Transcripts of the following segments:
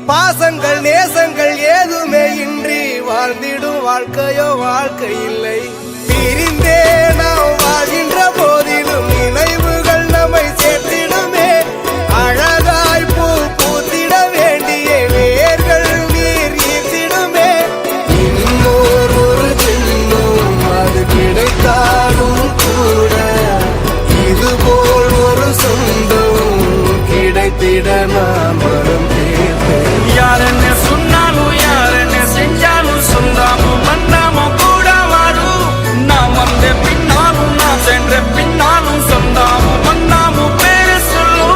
பாசங்கள் நேசங்கள் ஏதுமே இன்றி வாழ்ந்திடும் வாழ்க்கையோ வாழ்க்கை இல்லை. பிரிந்தே நாம் வாழ்கின்ற போதிலும் நினைவுகள் நம்மை சேர்த்திடுமே. அழகாய் பூ பூத்திட வேண்டிய வேர்கள் நீர் ஈர்த்திடுமே. இன்னொரு ஒரு ஜென்மம் அது கிடைத்தாலும் கூட இதுபோல் ஒரு சொந்தம் கிடைத்திட நாம் வரும் தேர்ந்தேன். யாருன்னு சொன்னாலும் யாருன்னு செஞ்சாலும் சொந்தாமும் வந்தாமும் கூட வரும். நான் வந்த பின்னாலும் நான் சென்ற பின்னாலும் சொந்தாமும் வந்தாமும் பேரு சொல்லும்.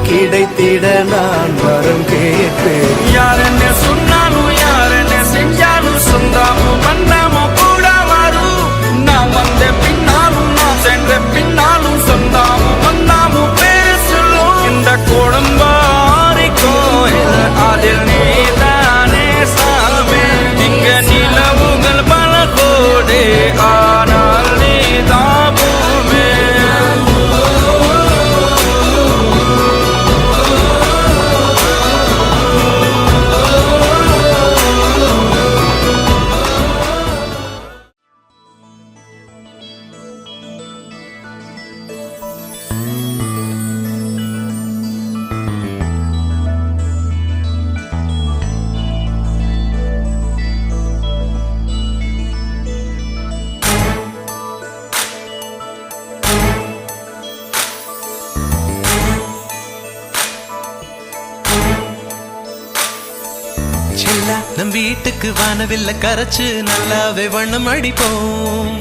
கிடைத்திட நான் வரம் கேட்பேன். யாருன்னு சொன்னாலும் யாருன்னு செஞ்சாலும் சொந்தாமும் வந்தாமும் கூட வரும். நான் வந்த பின்னாலும் நான் சென்ற பின்னாலும் சொந்தாமும் வந்தாமும் பேரு சொல்லும். இந்த குடும்பாரி கோயில் அதில் நீதானே சாமி. இங்க நிலவுகள் பல கோடி ஆனால் நீதான் பூமி. நம் வீட்டுக்கு வானவில்ல கரைச்சு நல்லாவே வண்ணம் அடிப்போம்.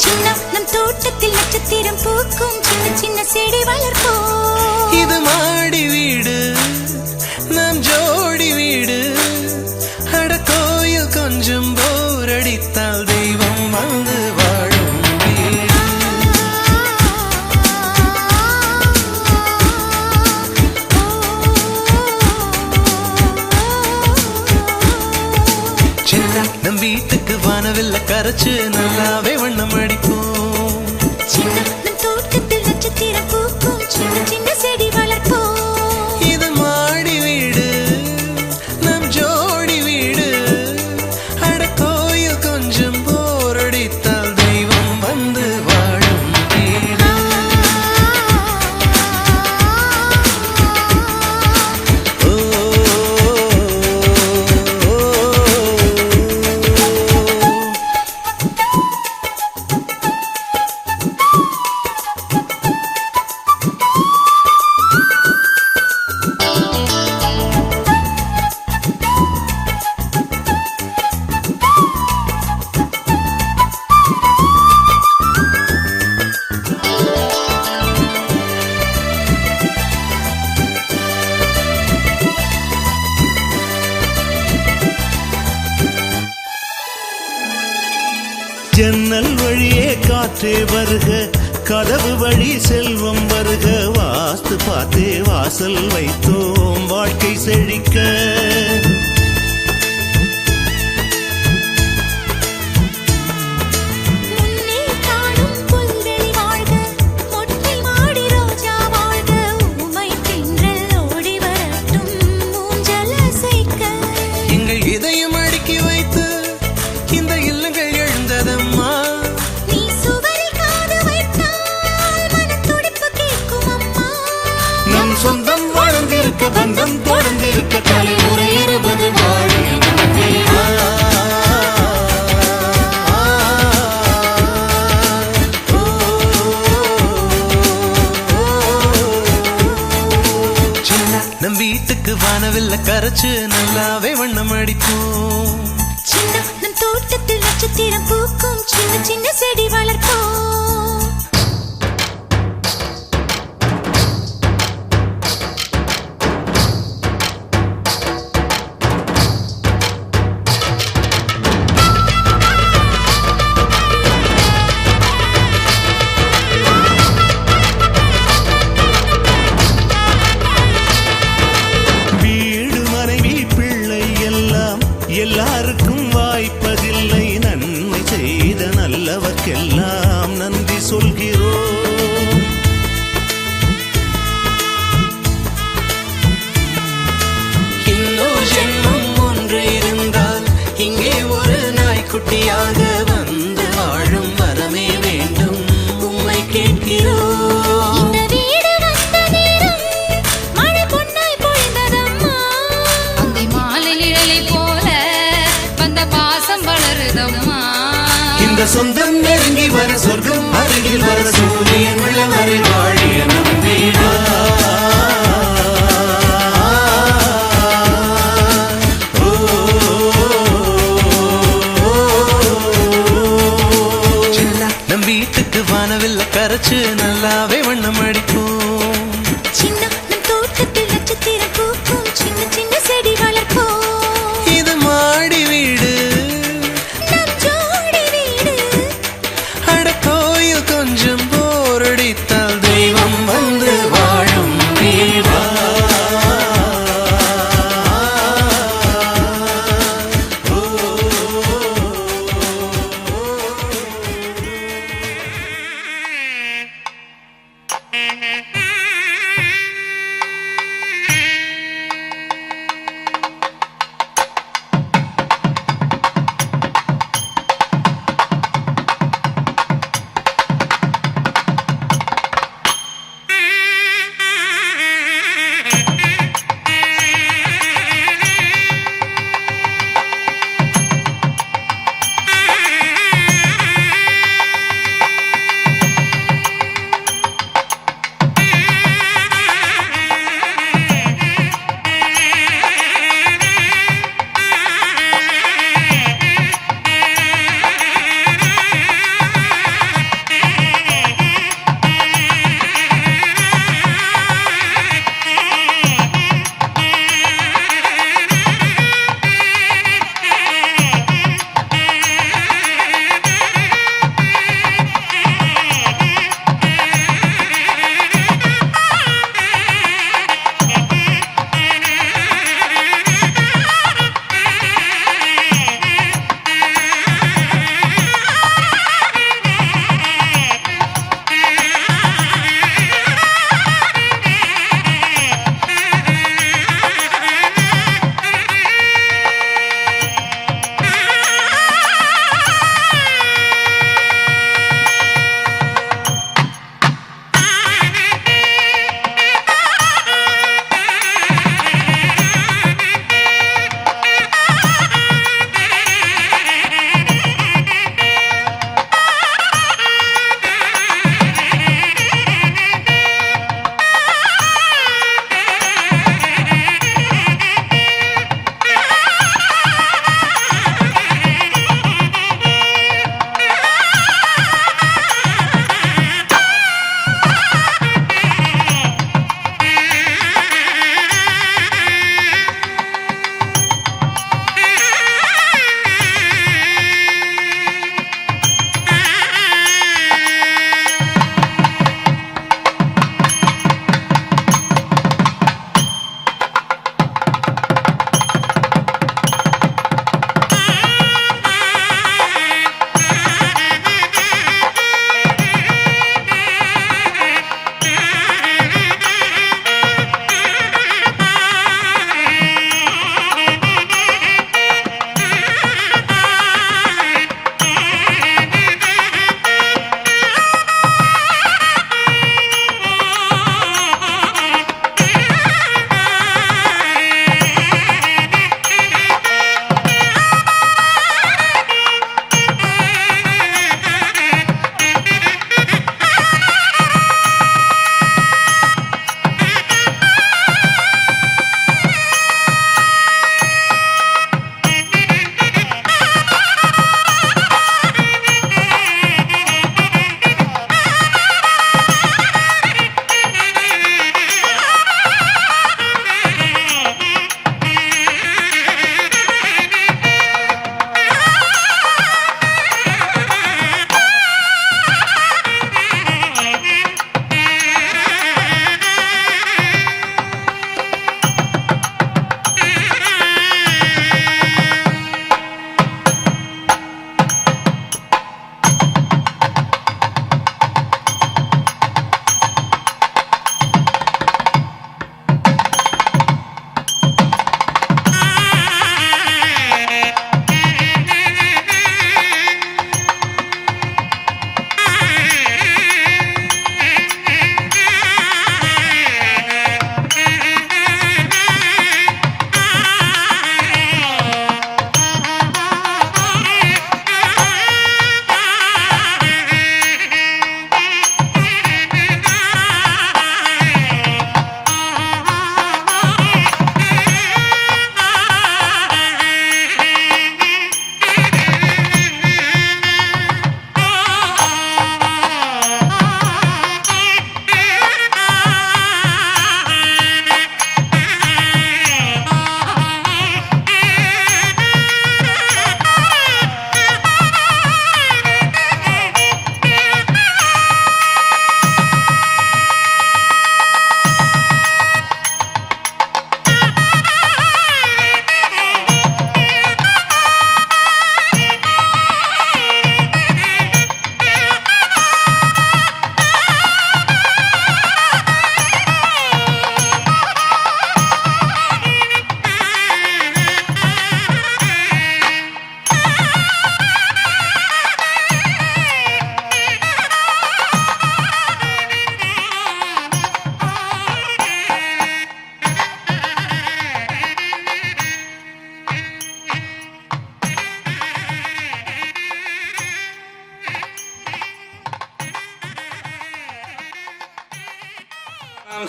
சின்ன நம் தோட்டத்தில் நட்சத்திரம் பூக்கும் சின்ன சின்ன செடி வளர்ப்போம். இது மாடி வீடு நம் ஜோடி வீடு. அட கோயில் கொஞ்சம் போர் அடித்தால் தெய்வம் வந்து வாழும் வீடு. நம் வீட்டுக்கு வானவில்ல கரைச்சு நல்லாவே வண்ணம் அடிப்போம். சின்ன நம் தோட்டத்தில் நட்சத்திரம் பூக்கும் சின்ன சின்ன செடி வளர்ப்போம். இது மாடி வீடு நம் ஜோடி வீடு. அட கோயில் கொஞ்சம் போர் அடித்தால் தெய்வம் வந்து வாழும் வீடு. ஜன்னல் வழியே காற்றே வருக, கதவு வழி செல்வம் வருக. வாஸ்து பார்த்தே வாசல் வைத்தோம் வாழ்க்கை செழிக்க. எங்கள் இதயம் அடுக்கி வைத்து இந்த இல்லங்கள் எழுந்ததம்மா. நீ காக்க பந்தம் தொடர்ந்திருக்க தலைமுறை 20 வாழிய நம் வீடு. நம் வீட்டுக்கு வானவில்ல கரைச்சு நல்லாவே வண்ணம் அடிப்போம். சின்ன நம் தோட்டத்தில் நட்சத்திரம் பூக்கும் சின்ன சின்ன செடி வளர்ப்போம். எல்லாருக்கும் வாய்ப்பதில்லை, நன்மை செய்த நல்லவர்க்கெல்லாம் நன்றி சொல்கிறோம். இன்னொரு ஜென்மம் ஒன்று இருந்தால் இங்கே ஒரு நாய்க்குட்டியாக வந்து வாழும் வரமே வேண்டும் உம்மை கேட்கிறோம். இந்த வீடு வந்த நேரம் மழை பொன்னாய் பொழிந்ததம்மா. அந்தி மாலை நிழலை போல வந்த பாசம் வளருதம்மா. இந்த சொந்தம் நெருங்கி வர சொர்க்கம் அருகில் வர சூரியன் உள்ள வரை வாழிய நம் வீடு. நம் வீட்டுக்கு வானவில்ல கரைச்சு நல்லாவே வண்ணம் அடிப்போம். சின்ன நம் தோட்டத்தில் நட்சத்திரம் பூக்கும் சின்ன சின்ன செடி வளர்ப்போம். இது மாடி வீடு, நம் ஜோடி வீடு. அட கோயில் கொஞ்சம் போரடித்தால் தெய்வம் வந்து வாழும் வீடு.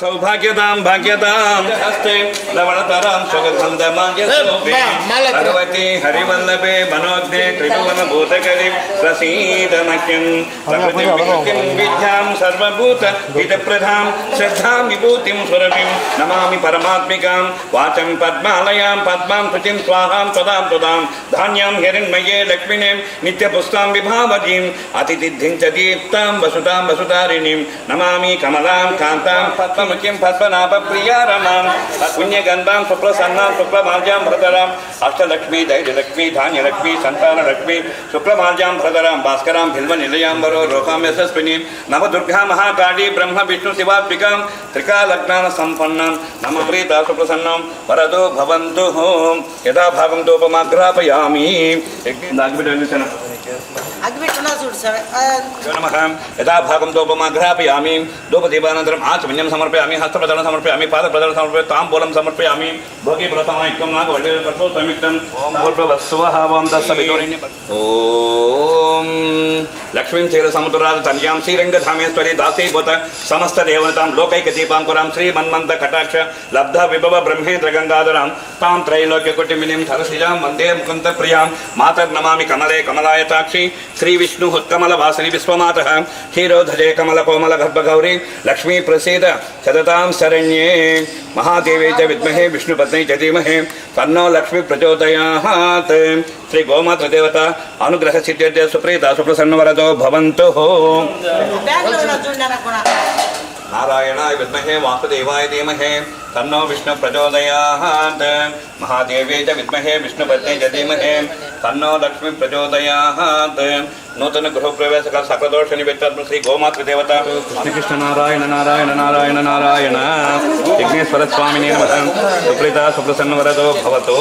सौभाग्यदां भाग्यदां हस्ते लवणतरां सुगन्धमाल्यशोभे भगवती हरिवल्लभे मनोज्ञे त्रिभुवनभूतकरी प्रसीदमह्यं प्रकृतिं विकृतिं विद्यां सर्वभूत हितप्रधां श्रद्धां विभूतिं सुरभिं नमामि परमात्मिकां वाचं पद्मालयां पद्मां शुचिं स्वाहां सदां सदां धान्यां हिरण्मये लक्ष्मीं नित्यपुष्टां विभावतीं अतिथिं च दीप्तां वसुतां वसुधारिणीं नमामि कमलां कान्तां पद्ममुखीं पद्मनाभप्रिया रमां पुण्यगन्धां शुक्लसन्नां शुक्लमाल्यां भ्रतरां अष्टलक्ष्मी दैर्यलक्ष्मी धान्यलक्ष्मी सन्तानलक्ष्मी शुक्लमाल्यां भ्रतरां भास्करां बिल्वनिलयाम्बरो रोकां यशस्विनीं नवदुर्गा महाकाली ब्रह्म विष्णु शिवात्मिकां त्रिकालग्नान सम्पन्नां नम प्रीता सुप्रसन्नां वरदो भवन्तु यथा भागं तोपमाग्रापयामि नमः यथा भागं तोपमाग्रापयामि धूपदीपानन्तरम् आचमन्यं समर्पयामि हस्तप्रदलं समर्पयामि पादप्रदलं समर्पयामि ताम्बूलं समर्पयामि भोगिप्रथमैक्यं नागवल्लीकर्तो संयुक्तम् भूर्भुवस्सुवः ॐ तत्सवितुर्वरेण्यं ॐ लक्ष्मीं क्षीरसमुद्रात् तनयां श्रीरङ्गधामेश्वरी दासीभूत समस्त देवतां लोकैकदीपाङ्कुरां श्रीमन्मन्थकटाक्ष लब्ध विभव ब्रह्मेन्द्र गङ्गाधरां तां त्रैलोक्यकुटिमिनीं सरसिजां वन्दे मुकुन्दप्रियां मातर्नमामि कमले कमलायताक्षी श्रीविष्णुः विश्वमातः क्षीरोधजे कमलकोमल गर्भगौरी लक्ष्मी प्रसीद सततां शरण्ये महादेवी च विद्महे विष्णुपत्नी च धीमहि तन्नो लक्ष्मी प्रचोदयात् श्री गोमात्र देवता अनुग्रह सिद्ध्यर्थे सुप्रीता सुप्रसन्नवरदो भवन्तु नारायणाय विद्महे वासुदेवाय धीमहि तन्नो विष्णु प्रचोदयात् महादेवी च विद्महे विष्णुपत्नी च धीमहि तन्नो लक्ष्मी प्रचोदयात् नूतन गृह प्रवेश का सकलदोष निमित्तात् श्री गोमात्र देवता कृष्ण नारायण नारायण नारायण नारायण विघ्नेश्वर स्वामिने नमः सुप्रीता सुप्रसन्नवरदो भवतु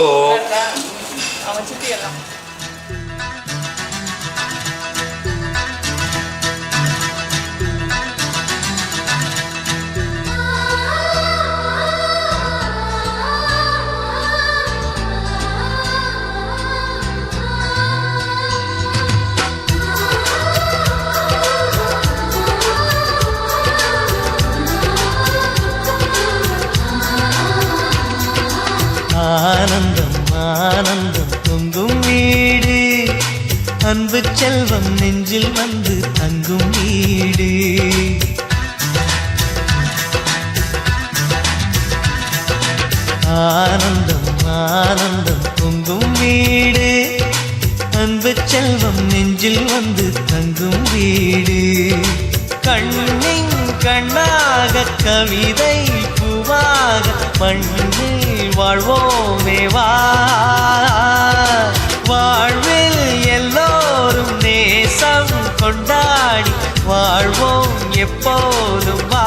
ஆனந்தம் ஆனந்தம் பொங்கும் வீடு அன்பு செல்வம் நெஞ்சில் வந்து தங்கும் வீடு ஆனந்தம் ஆனந்தம் பொங்கும் வீடு அன்பு செல்வம் நெஞ்சில் வந்து தங்கும் வீடு கண்ணின் கண்ணாக கவிதை பூவாக மண்ணில் வாழ்வோமே வா வாழ்வில் எல்லோரும் நேசம் கொண்டாடி வாழ்வோம் எப்போதும் வா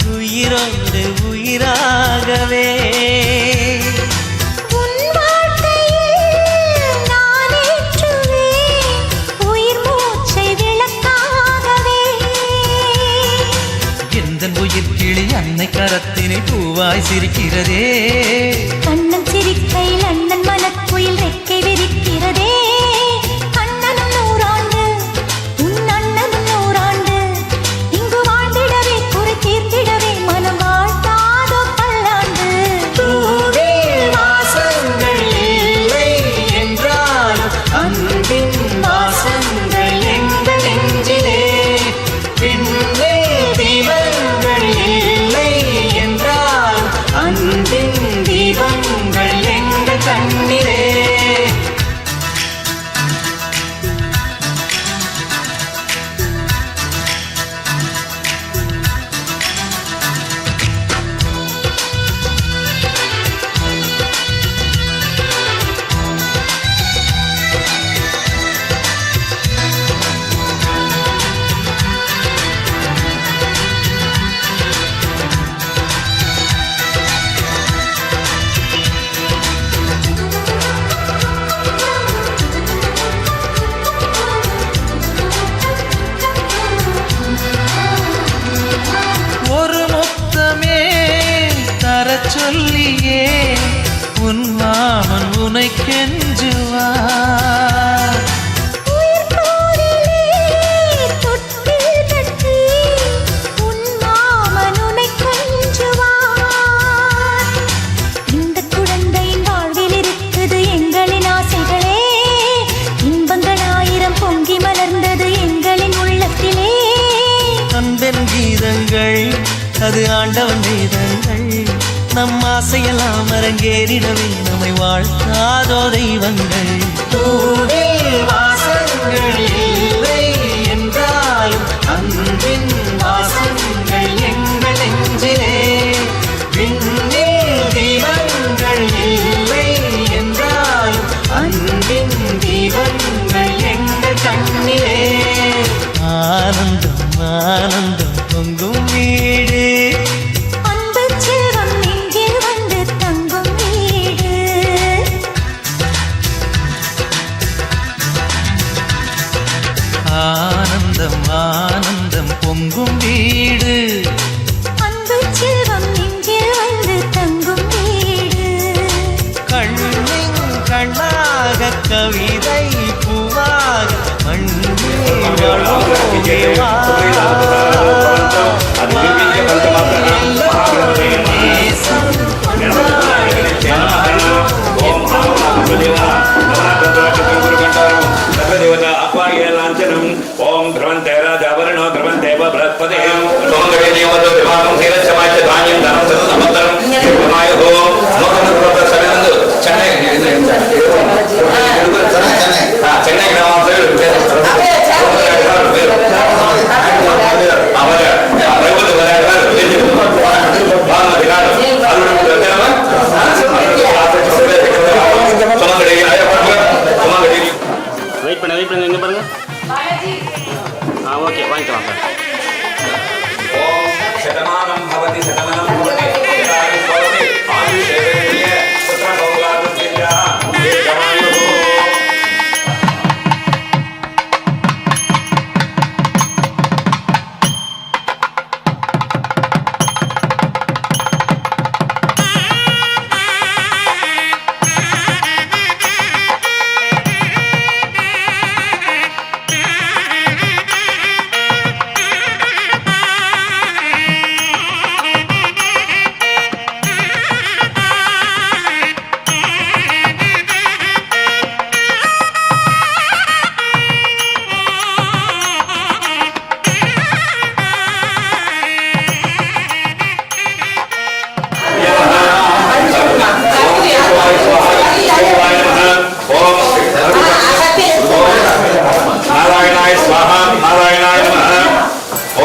உயிரோடு உயிராகவே உன் வாழ்க்கையில் நான் ஏற்றுவேன் உயிர் மூச்சை விளக்காகவே எந்தன் உயிர் கிளி அன்னை கரத்தினை பூவாய் சிரிக்கிறதே கண்ணன் சிரிக்கையில் அண்ணன் மனக்குயில் ரெக்கை விரிக்கிறதே அண்ணனும் நூறாண்டு உன் அண்ணனும் நூறாண்டு இங்கு வாழ்ந்திடவே குறை தீர்த்திடவே மனம் வாழ்த்தாதோ பல்லாண்டு பூவில் வாசங்கள் இல்லை என்றாலும் அன்பின் வாசங்கள் எங்கள் நெஞ்சிலே பின்னே தீபங்கள் இல்லை என்றால் அன்பின் தீபங்கள் எங்கள் கண்ணிலே சொல்லியே உன் மாமன் உனை கெஞ்சுவார். உயிர் போரிலே தொட்டில் கட்டி உன் மாமன் உன்னை கொஞ்சுவார். இந்த குழந்தையின் வாழ்வில் இருக்குது எங்களின் ஆசைகளே, இன்பங்கள் 1000 பொங்கி மலர்ந்தது எங்களின் உள்ளத்திலே. அன்பென் கீதங்கள் அது ஆண்டவன் வேதங்கள், நம் ஆசையெல்லாம் அரங்கேறிடவே நம்மை வாழ்த்தாதோ தெய்வங்கள். பூவில் வாசங்கள் இல்லை என்றாலும் அன்பின் வாசங்கள் எங்கள் நெஞ்சிலே. விண்ணில் தீபங்கள் இல்லை என்றாலும் அன்பின் தீபங்கள் எங்கள் கண்ணிலே. ஆனந்தம் ஆனந்தம் பொங்கும் வீடு, அன்பு செல்வம் நெஞ்சில் வந்து தங்கும் வீடு. ஆனந்தம் ஆனந்தம் பொங்கும் வீடு, அன்பு செல்வம் நெஞ்சில் வந்து தங்கும் வீடு. கண்ணின் கண்ணாக கவிதை பூவாக மண்ணில் ओम ध्रुवन्ते राजावरणो ध्रुवन्ते बृहस्पते सोमगवे देवतो विभागं धीरक्षमाच धान्यं धनं समुद्रं शिवमायो लोकनपुरत सवेंदु चेन्नई चेन्नई ग्रामांतर வெயிட் பண்ணுங்க எங்க பாருங்க. ஓகே வாங்கிக்கலாம் சார். ओम शतमानं भवति शतमानं भवति शतायुः भवति आयुष्येवेन्द्रिय पुत्रभोगादित्या दीर्घमायुः. नारायणाय स्वाहा नारायणाय नमः.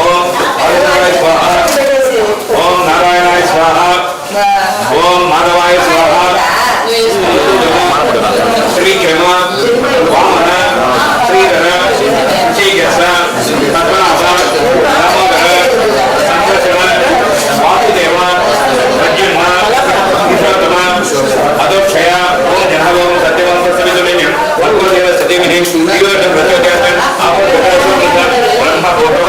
ओम नारायणाय स्वाहा ओम नारायणाय स्वाहा ओम माधवाय स्वाहा. श्रीक्रम वामन श्रीधर श्रीगस पद्मनाभ दामोदर संकर्षण वासुदेव प्रद्युम्न पुरुषोत्तम अदोक्षय ओम जनवं सत्यवं सवितुल्यं भगवदेव सत्यमिहि श्रीवर्धन प्रचोदयात् आपद्घटोत्तम ब्रह्म फोटो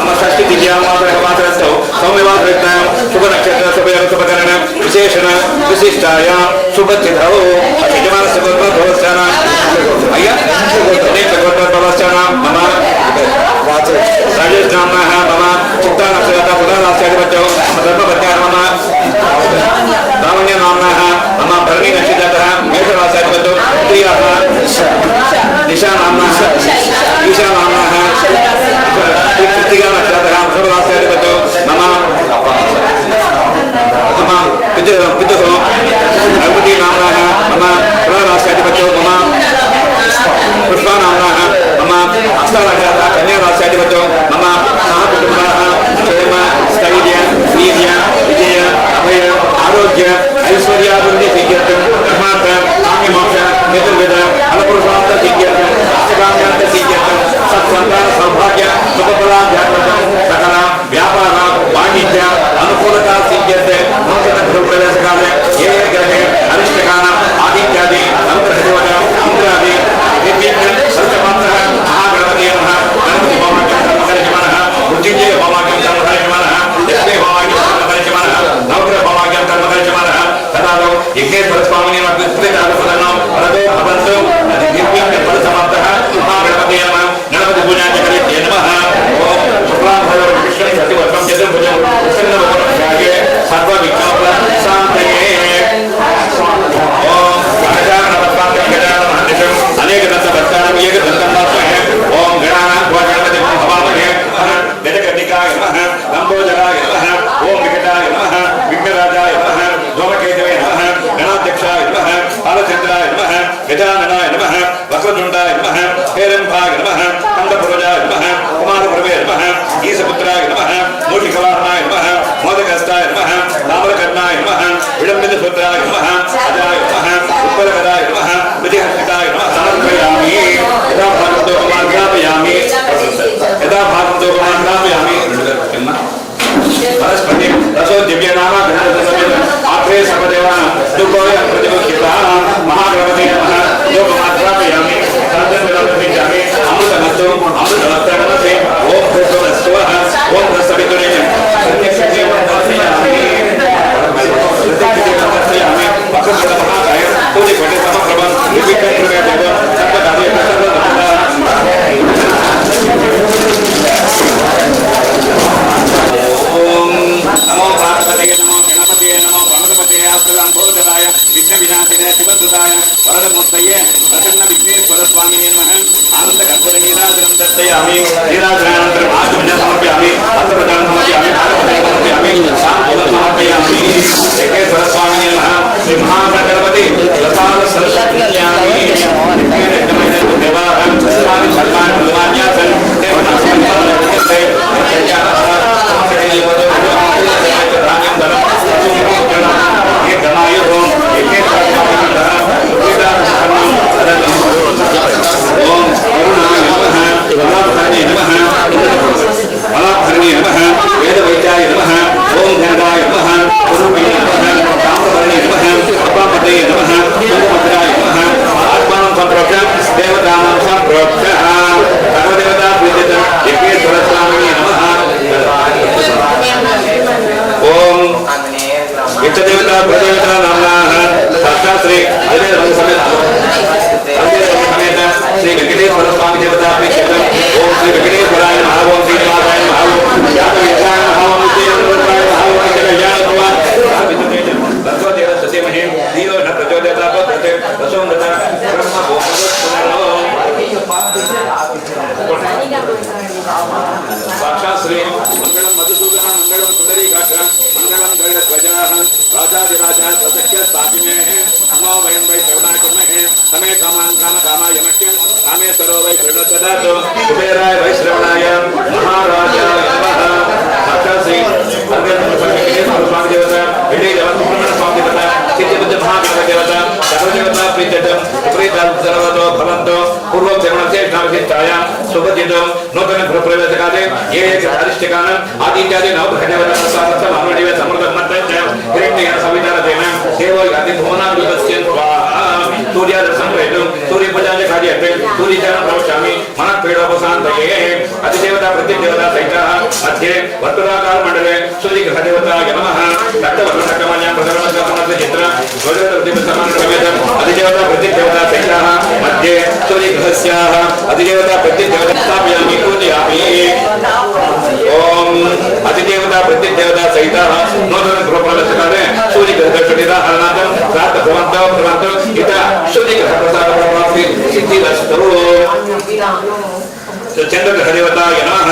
नमस्ते दिव्यामात्रस्तौ सौम्यवादरत्नां शुभनक्षत्र शुभकरण विशेषण विशिष्टाय शुभतिथौ यजमानस्य गोत्रस्थान अय्य गोत्रस्थान मम राजेश नामः मम चित्ता नक्षत्र पुनरास्याधिपत्यौ धर्मपत्न्याः मम लावण्य नामः मम भरणी नक्षत्रतः मेषरास्याधिपत्यौ प्रियाः दिशा नामः ईशा नामः कृत्तिका नक्षत्रतः वृषभरास्याधिपत्यौ मम पितुः गणपति नामः मम तुलारास्याधिपत्यौ मम पुष्पा नामः मम हस्तानक्षत्रतः कन्यारास्याधिपत्यौ मम सह कुटुम्बाः क्षेम स्थैर्य वीर्य विजय अभय आरोग्य ऐश्वर्याभिवृद्धि सिद्ध्यर्थं धर्मार्थ काम्यमोक्ष चतुर्विध फलपुरुषार्थ सिद्ध्यर्थं अष्टकाम्यार्थ सिद्ध्यर्थं सत्सन्तान सौभाग्य सुखफलाभ्यार्थं सकल व्यापार वाणिज्य अनुकूलता सिद्ध्यर्थे नूतन गृहप्रवेशकाले ये ग्रहे अरिष्टकाल आदित्यादि अंतर्देवता इंद्रादि निर्विघ्न सर्वमात्रः महागणपति नमः गणपति भवनं वक्रतुण्डाय नमः हेरम्भाय नमः कण्डपुरजाय नमः कुमारपुरवे नमः ईशपुत्राय नमः मूषिकवाहनाय नमः मोदकस्ताय नमः ताम्रकर्णाय नमः विडम्बितसूत्राय नमः अजाय नमः उत्पलकराय नमः विधिहर्षिताय नमः समर्पयामि यदा भागवतो कुमार्गापयामि यदा भागवतो कुमार्गापयामि परस्पति रसो दिव्य नाम आत्रे सर्वदेवान दुर्गोय प्रतिमुख्यता महागणपति नमः योगमात्रापयामि साधनविदापयामि अमृतमस्तु अमृतमस्तनमते ओम भूतवस्वः ओम रसवितुरे सत्यशक्तिमहापयामि सत्यशक्तिमहापयामि वक्रतुण्डमहाकाय पूजिपटे समप्रभं निर्विघ्नकृपया देव सर्वकार्ये नमो पार्वती नमो गणपति नमो गणपति आस्तुलंबोधराय विघ्न विनाशिने शिवसुताय वरदमूर्तये प्रसन्न विघ्नेश्वर स्वामिने नमः आनंद कर्पूर नीराजनं दर्शयामि नीराजनानन्तरं आचमनं समर्पयामि अर्थप्रदानं समर्पयामि भारतप्रदानं समर्पयामि शान्तिं समर्पयामि एकेश्वर स्वामिने नमः श्री महागणपति लताल सरस्वत्यामि देवाः स्वामी सर्वान् भगवान्यासन् देवनासन्ते इष्टदेवता प्रदेवता नामनाः साक्षात् श्री अजय समेत श्री वेंकटेश्वर स्वामी देवता प्रीत्यर्थम ओम श्री वेंकटेश्वराय नमः ओम श्रीनिवासाय नमः ओम यादवेशाय नमः ओम श्रीनिवासाय नमः ओम जगज्ञान भगवान विद्युतेज भगवदेव सत्यमहे धीरो न प्रचोदयात् प्रते वसोमृता ब्रह्म साक्षात् श्री मंगलम मधुसूदन मंगलम सुंदरीकाक्ष मंगलम गरुड़ध्वजाः राजाधिराजा प्रसख्य स्थापिने नमो वयं वै श्रवणाय कुर्महे समे कामान् कामकामाय मह्यं कामेश्वरो वै शरणददातु कुबेराय वै श्रवणाय महाराजाय नमः साक्षात् श्री वेंकटेश्वर स्वामी देवता विजयदेवता स्वामी देवता सिद्धिबुद्ध महागणपति देवता सर्वदेवता प्रीत्यर्थं विपरीतं सर्वतो भवन्तु पूर्वं श्रवणस्येष्टाभिषिक्तायां शुभदिनं नूतन गृहप्रवेशकाले ये अधिष्ठिकानां आदित्यादि नवग्रहदेवता सामर्थ्यमानवदेव समृद्धमत्तञ्च हिरण्येन सवितारतेन देवो याति भुवनाभिपश्यन् स्वाहा सूर्यादर्शनं वैदुं सूर्यपूजाञ्च कार्यते सूर्यचरणं प्रवक्ष्यामि मनःपीडोपशान्तये अधिदेवता प्रत्यदेवता सहिताः मध्ये वर्तुलाकारमण्डले सूर्यग्रहदेवताय नमः रक्तवर्णकमल्यां प्रथमसमर्थचित्र ध्वजप्रतिपसमानसमेतम् अधिदेवता प्रत्यदेवता सहिताः मध्ये सूर्यग्रहस्याः अधिदेवता प्रत्यदेवता स्थापयामि पूजयामि ओम अधिदेवता प्रत्यदेवता सहिताः नूतन गृहप्रवेशकाले सूर्यग्रहदर्शनिता हरणार्थं प्रातः भवन्तु इतः सूर्यग्रहप्रसादप्राप्ति सिद्धिरस्तु चंद्रग्रहदेवताय नमः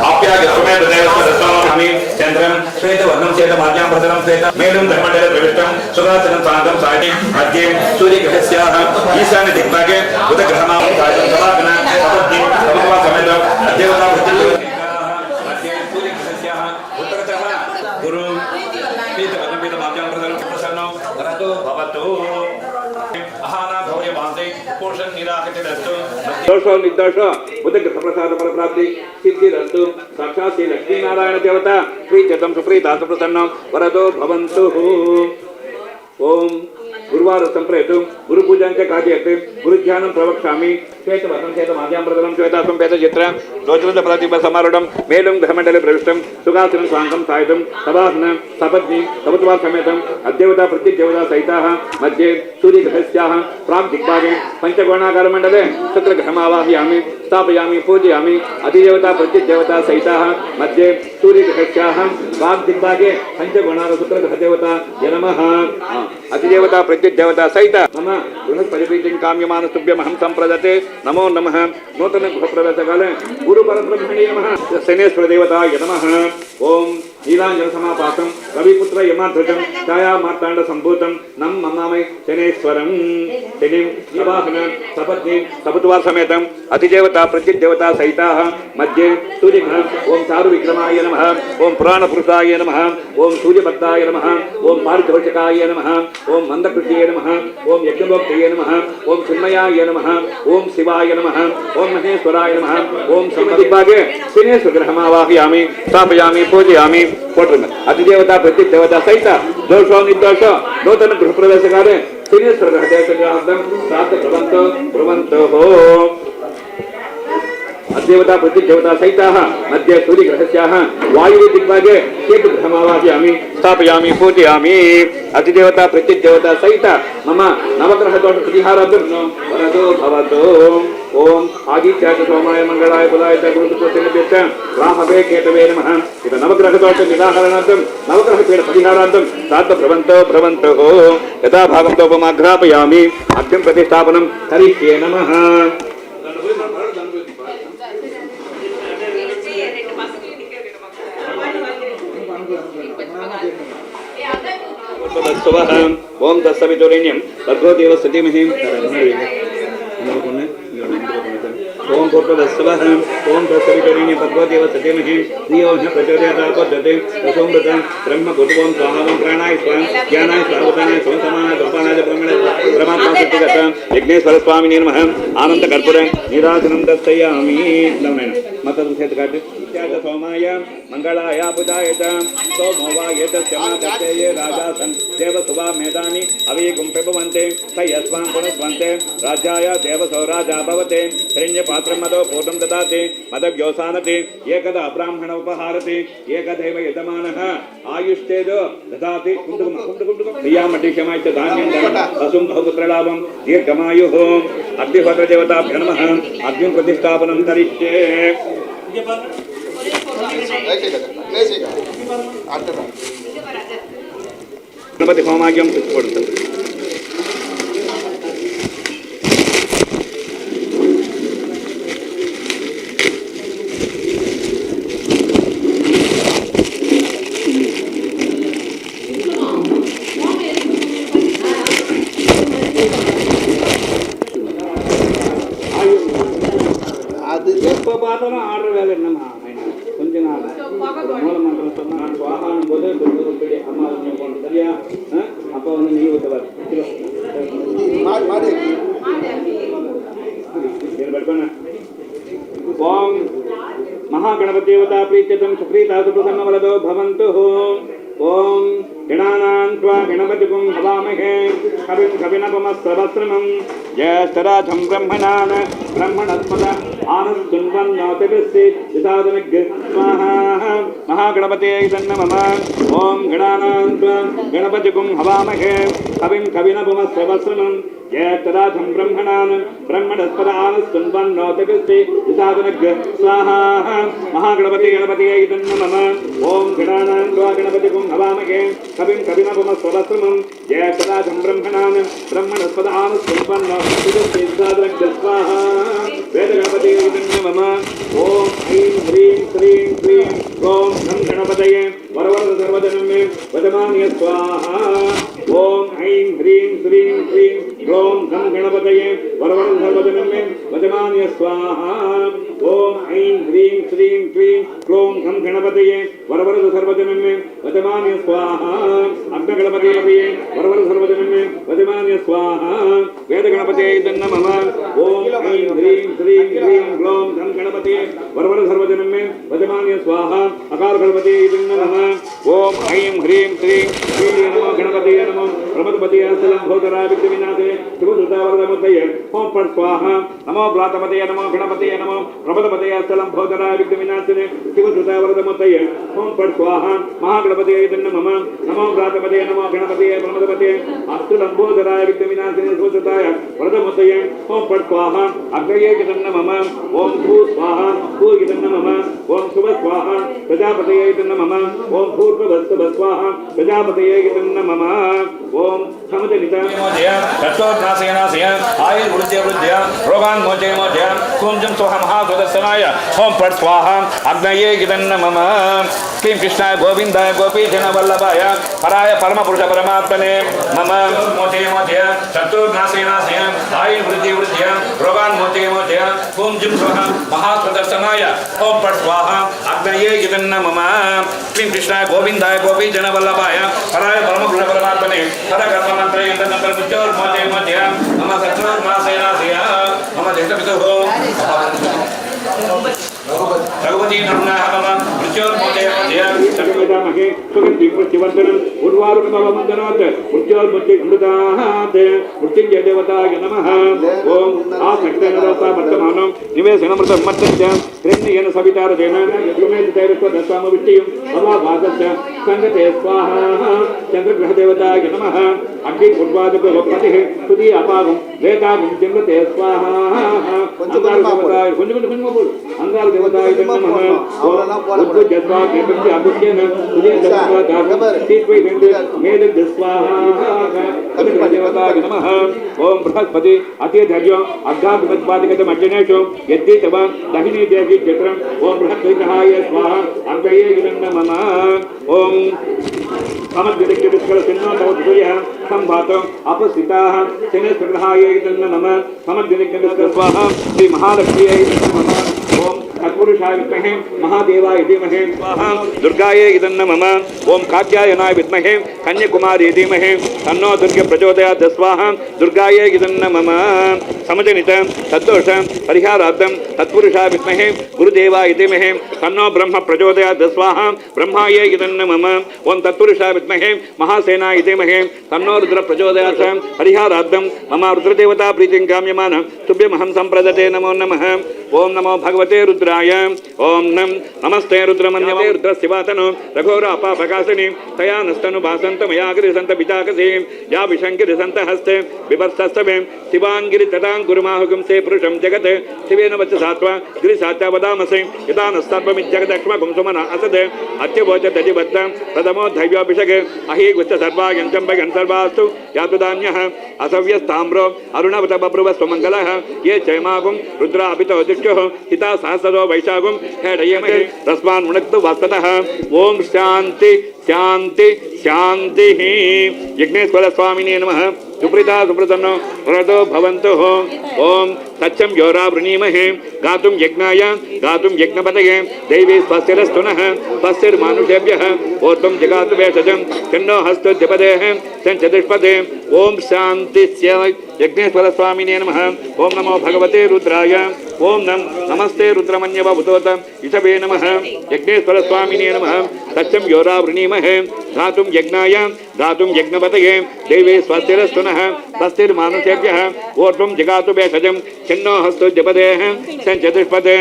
आप्याय समेत देवस्वरस्वामी चंद्रं श्वेतवर्णं श्वेतमाल्यां प्रसरं श्वेत मेलुं धर्मण्डले प्रविष्टं सुरासनं शान्तं सायि मध्ये सूर्यग्रहस्याः ईशान्य दिग्भागे बुधग्रहणां सायं सभागण सपत्नि समवा समेत देवता प्रत्यदेवताः मध्ये सूर्यग्रहस्याः उत्तरतः गुरु पीतवर्णपीतमाल्यां प्रसन्नो धरतु भवतु अहाना भवय मान्ते पोषण निराकटिरस्तु दोषो निर्दोष बुद्धग्रह प्रसाद फल प्राप्ति सिद्धिरस्तु साक्षात् श्री लक्ष्मी नारायण देवता प्रीत्यर्थं सुप्रीता सुप्रसन्नं वरदो भवन्तु ओम गुरुवार संप्रेतु गुरु पूजन के कार्यते गुरु ध्यानं प्रवक्ष्यामि श्वेतवर्णं श्वेतमाल्यां प्रसरं श्वेतासं श्वेतचित्र दोचनद प्रतिभ समारूढं मेलुं ग्रहमण्डले प्रविष्टं सुगासनं स्वाङ्गं सायितं सभासनं सपत्नि सपत्वा समेतं अद्यवता प्रत्यदेवता सहिताः मध्ये सूर्यग्रहस्याः प्राग्दिग्भागे पञ्चकोणाकारमण्डले शुक्रग्रहमावाहयामि स्थापयामि पूजयामि अधिदेवता प्रत्यदेवता सहिताः मध्ये सूर्यग्रहस्याः प्राग्दिग्भागे पञ्चकोणाकार शुक्रग्रहदेवता नमः अधिदेवता प्रत्यदेवता सहित मम बृहस्पतिप्रीतिं काम्यमानस्तुभ्यमहं सम्प्रदते नमो नमः नूतन गृहप्रवेशकाले गुरुपरब्रह्मणे नमः शनेश्वर देवताय नमः ओम नीलांजन समापातं रविपुत्र यमाध्वजं छाया मार्तांड संभूतं नम ममामि शनेश्वरं शनिं नवाहन सपत्नीं सपत्वार समेतं अतिदेवता प्रत्यदेवता सहिताः मध्ये सूर्यः ओम चारु विक्रमाय नमः ओम पुराण पुरुषाय नमः ओम सूर्यभक्ताय नमः ओम पारितोषकाय नमः ओम मंदकृष्ये नमः ओम यज्ञभोक्तये नमः ओम चिन्मयाय नमः ओम शिवाय नमः ओम महेश्वराय नमः ओम समदिग्भागे शनेश्वर ग्रहमावाहयामि स्थापयामि पूजयामि पोट्रम अतिदेवता प्रत्यदेवता सहित दोषो निर्दोषो नूतन गृहप्रवेशकारे शनेश्वर ग्रहदेवतार्थं सात प्रवन्तो हो अद्यवता प्रतिदेवता सहिताः मध्ये सूर्यग्रहस्याः वायुवे दिग्भागे केतुग्रहमावाहयामि स्थापयामि पूजयामि अतिदेवता प्रतिदेवता सहित मम नवग्रहदोष परिहारार्थं वरदो भवतु ओम आदित्याय सोमाय मंगलाय बुधाय गुरुपुत्रस्य राहवे केतवे नमः इद नवग्रहदोष निराकरणार्थं नवग्रहपीड परिहारार्थं सात प्रवन्तो हो यथा भागं तोपमाघ्रापयामि अद्यं प्रतिष्ठापनं करिष्ये नमः ओम तत्सवितुर्वरेण्यं भर्गो देवस्य धीमहि ओम भूर्भुवस्सुवः ओम तत्सवितुर्वरेण्यं भर्गो देवस्य धीमहि धियो न प्रचोदयात् पद्यते तसोमृतं ब्रह्म भूर्भुवं स्वाहावं प्राणाय स्वां ज्ञानाय स्वावधानाय सोमसमानाय सोपानाय ब्रह्मणे परमात्मा सत्यगत यज्ञेश्वर स्वामिने नमः आनंद कर्पूर नीराजनं दर्शयामि नमः मतं सेतकाट इत्याद सोमाय मंगलाय बुधाय च सोमो वा एतस्य मातस्ये राजासन् देवसुवा मेधानि अवीगुं प्रभवन्ते स यस्वां पुनस्वन्ते राज्याय देवसो राजा भवते हिरण्यपात्रं मदो पूर्णं ददाति मदव्योसानति एकदा ब्राह्मण उपहारति एकदैव यजमानः आयुष्तेजो ददाति प्रियामटिशमाय च धान्यं असुं बहुपुत्रलाभं दीर्घमायुः अग्निहोत्रदेवताभ्यो नमः अग्निं प्रतिष्ठापनं करिष्ये गणपति होमाग्यं पुष्पवन्तु அது எப்ப பார்த்தாலும் ஆர்டர் வேலை என்னமா கொஞ்ச நாள் மூலமந்திரம் சொன்னா நான் சுவாகானும் போது அம்மா போன சரியா அப்ப வந்து நீ ஊற்றுவார் ओम महागणपतिदेवता प्रीत्यतं सुप्रीता सुप्रसन्नवरदो भवन्तु ओम गणानां त्वा गणपतिं हवामहे कविं कविनपमस्तवस्त्रमं ज्येष्ठराजं ब्रह्मणान् ब्रह्मणस्पद आनन्दुन्वन्नोतिभिस्ति विसादनग् स्वाहा महागणपतये नमः ओम गणानां त्वा गणपतिं हवामहे कविं कविनपमस्तवस्त्रमं ज्येष्ठराजं ब्रह्मणान् ब्रह्मणस्पद आनन्दुन्वन्नोतिभिस्ति विसादनग् स्वाहा महागणपतये नमः ओम गणानां त्वा गणपतिं हवामहे कविं कविनपमस्तवस्त्रमं ज्येष्ठराजं ब्रह्मणान् ब्रह्मणस्पद आनन्दुन्वन्नोतिभिस्ति विसादनग् स्वाहा वेदगणपतये नमः ओम ऐं ह्रीं श्रीं क्लीं ओम गं गणपतये वरवरद सर्वजनं मे वदमान्य स्वाहा ओम ऐं ह्रीं श्रीं क्लीं ओम गं गणपतये वरवरद सर्वजनं मे वदमान्य स्वाहा ओम ऐं ह्रीं श्रीं क्लीं ओम गं गणपतये वरवरद सर्वजनं मे वदमान्य स्वाहा अग्निगणपतये वरवरद सर्वजनं मे वदमान्य स्वाहा वेदगणपतये नमः ओम ऐं ह्रीं श्रीं क्लीं ओम गं गणपतये वरवरद सर्वजनं मे वदमान्य स्वाहा अकार गणपतये नमः ओम ऐं ह्रीं श्रीं क्लीं नमो गणपतये नमो प्रमदपतये स्थलंभोदराय विद्यविनाथे सुभद्रावरदमुदये ओम पट स्वाहा नमो व्रातपतये नमो गणपतये नमो प्रमदपतये स्थलंभोदराय विद्यविनाथे सुभद्रावरदमुदये ओम पट स्वाहा महागणपतये नमः नमो व्रातपतये नमो गणपतये प्रमदपतये स्थलंभोदराय विद्यविनाथे सुभद्राय वरदमुदये ओम पट स्वाहा अग्रये नमः ओम भू स्वाहा भू नमः ओम शुभ स्वाहा प्रजापतये नमः ओम भूर्भुवस्सुभ स्वाहा प्रजापतये नमः ओम समजनिता मोचय रक्षोत्नाशय नाशय आयुर्वृद्धि वृद्धि रोगान् मोचय मोचय कुंजम सोह महासुदर्शनाय ओम पट स्वाहा अग्नये गिदन्नमम क्लीं कृष्णाय गोविंदाय गोपीजन वल्लभाय पराय परम पुरुष परमात्मने मम मोते मोते शत्रुघ्नाशय नाशय आयु वृद्धि वृद्धि रोगान् मोते मोते कुंजम सोह महासुदर्शनाय ओम पट स्वाहा अग्नये गिदन्नमम क्लीं कृष्णाय गोविंदाय गोपीजन वल्लभाय पराय परम पुरुष परमात्मने हर कर्म मंत्र यंत्र मृत्योर मोते मोते मम शत्रुघ्नाशय नाशय मम देशपितुः भगवती नमः मम मृत्योर्मोदय सर्वदामहे सुगन्धिं पुष्टिवर्धनम् उर्वारुकमवमन्दनात् मृत्योर्मुक्ति अमृतात् मृत्युञ्जय देवताय नमः ओम आसक्तनरसा वर्तमानं निवेशनमृतं मत्तञ्च हिरण्येन सवितारतेन यद्गमेतैरस्वदशामविष्टियं अवाभागस्य सङ्गते स्वाहा चन्द्रग्रहदेवताय नमः अग्निपूर्वादिपतिः सुधी अपागं वेदागं चन्द्रते स्वाहा अंगारदेवताय अंगारदेवताय नमः ओम उद्भुजस्वा नेपथ्य अगुष्येन सुधीर देवताय तीर्थे वेद मेद स्वाहा देवताय नमः ओम बृहस्पति अतिधर्यो अग्गाभिमत्पादिकतम अज्जनेषु यद्दि तव दहिने देहि चक्रम ओम बृहस्पतिहाय स्वाहा अर्घये नमः ओम समद्विदिक्यविष्कल सिन्नोतवतुयः संभातो अपस्थिताः शनेश्वरहाय नमः समद्विदिक्यविष्कल स्वाहा श्री महालक्ष्म्यै नमः ओम तत्पुरुषाय विद्महे महादेवाय धीमहि स्वाहा दुर्गायै नमः ओम कात्यायनाय विद्महे कन्याकुमारी धीमहि तन्नो दुर्गे प्रचोदयात् स्वाहा दुर्गायै नमः समजनित तद्दोष परिहारार्थं तत्पुरुषाय विद्महे गुरुदेवाय धीमहि तन्नो ब्रह्म प्रचोदयात् स्वाहा ब्रह्मायै नमः ओम तत्पुरुषाय विद्महे महासेनाय धीमहि तन्नो रुद्र प्रचोदयात् परिहारार्थं मम रुद्रदेवता प्रीतिं काम्यमान तुभ्यमहं सम्प्रदते नमो नमः ओम नमो भगवते रुद्राय ओम नमस्ते रुद्रमन्यवे रुद्रस्यवातनो रघोर अपापकाशिनी तया नस्तनु भासन्त मया गिरिसन्त पिताकसे या विशङ्किरिसन्त हस्ते विभर्षस्तवे शिवाङ्गिरि तदाङ्कुरुमाहुगं से पुरुषं जगत् शिवेन वच सात्वा गिरिसात्या वदामसे यदा नस्तर्पमिज्जगदक्ष्मकं सुमना असदे अत्यवोच दजिवद्द प्रथमो धैव्याभिषेके अहीगुच्च सर्वायञ्चं भगन् सर्वास्तु यातुदान्यः असव्यस्ताम्रो अरुणवत बभ्रुव स्वमङ्गलः ये चैमागुं रुद्रापितो दिष्टुः हिता सहस्रो वैशाखं हेडयमहे तस्मान् मुनक्तु वास्ततः ओम शांति शांति शांति यज्ञेश्वर स्वामिने नमः सुप्रीता सुप्रसन्नो वरदो भवन्तु ओम तच्चं योरा वृणीमहे गातुं यज्ञाय गातुं यज्ञपतये दैवी स्वस्तिरस्तु नः स्वस्तिर्मानुषेभ्यः ओत्वं जगातु वेषजं तन्नो हस्तोद्यपदेः चतुष्पदे ओम शांति यज्ञेश्वर स्वामिने नमः ओम नमो भगवते रुद्राय ओम नमस्ते रुद्रमन्यव उतोत इषभे नमः यज्ञेश्वर स्वामिने नमः तच्चं योरा वृणीमहे गातुं यज्ञाय गातुं यज्ञपतये दैवे स्वस्तिरस्तु नः स्वस्तिर्मानुषेभ्यः ओत्वं जगातु वेषजं छिन्नो हस्तोद्यपदेः चतुष्पदे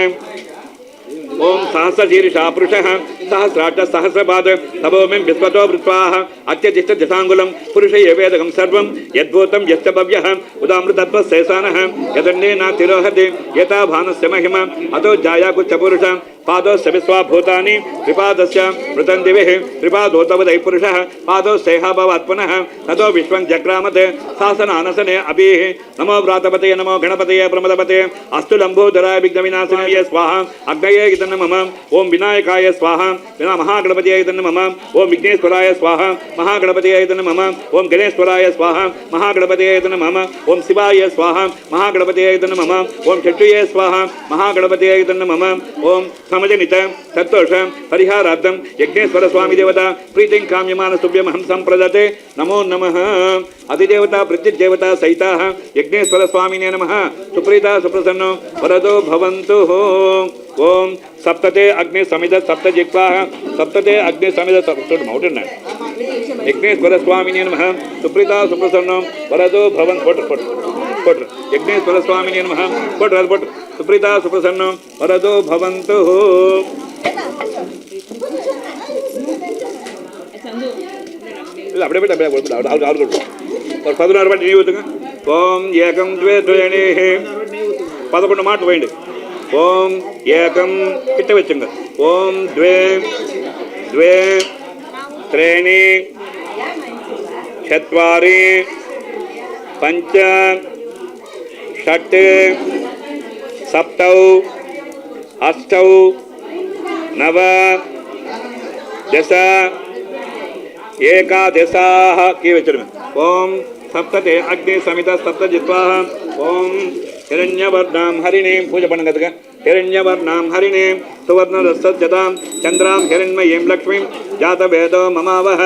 ओम सहस्रशीर्षा पुरुषः सहस्राट सहस्रपाद तपोमिं विश्वतो वृत्वाः अत्यतिष्ठ दशाङ्गुलं पुरुष एवेदकं सर्वं यद्भूतं यश्च भव्यः उदामृतत्वशेषानः यदन्येनातिरोहति यथा भानस्य महिमा अतो जायाकुच्च पुरुष पादोस्य विश्वाभूतानि त्रिपादस्य मृतं दिविः त्रिपादोतवदै पुरुषः पादोस्येह भवात् पुनः ततो विश्वं जग्रामते शासनानसने अभिः नमो व्रातपतये नमो गणपतये प्रमदपतये अस्तु लम्बोदराय विघ्नविनाशिनाय स्वाहा अग्नये नमः ओम विनायकाय स्वाहा विना महागणपतये नमः ओम विघ्नेश्वराय स्वाहा महागणपतये नमः ओम गणेश्वराय स्वाहा महागणपतये नमः ओम शिवाय स्वाहा महागणपतये नमः ओम चक्षुये स्वाहा महागणपतये नमः ओम समजनित सत्तोष परिहारार्थं यज्ञेश्वर स्वामी देवता प्रीतिं काम्यमान तुभ्यमहं सम्प्रदते नमो नमः अधिदेवता प्रत्यदेवता सहिताः यज्ञेश्वर स्वामिने नमः सुप्रीता सुप्रसन्नो वरदो भवन्तु ओम सप्तते अग्नि समित सप्त जिह्वाः सप्तते अग्नि समित सप्त माउंटेन यज्ञेश्वर स्वामिने नमः सुप्रीता सुप्रसन्नो वरदो भवन्तु फोटो यज्ञेश्वर स्वामिने नमः फोटो सुप्रीता सुप्रसन्नो वरदो भवन्तु இல்ல அப்படியே அப்படியே அவருக்கு ஒரு 16 வாட்டி நீ ஊத்துங்க ஓம் ஏகம் த்வே த்வேனே 11 மாட்டு வேண்டு ஓம் ஏகம் கிட்ட வச்சுங்க ஓம் த்வே த்வே த்ரேணி चत्वारि पंच षट् सप्तौ अष्टौ नव दश एकादशाः ओम सप्तते अग्नि समित सप्त जित्वाः ओम हिरण्यवर्णां हरिणीं पूजा पण्णगतगा हिरण्यवर्णां हरिणीं सुवर्णरसज्जतां चन्द्रां हिरण्मयीं लक्ष्मीं जातवेदो ममावह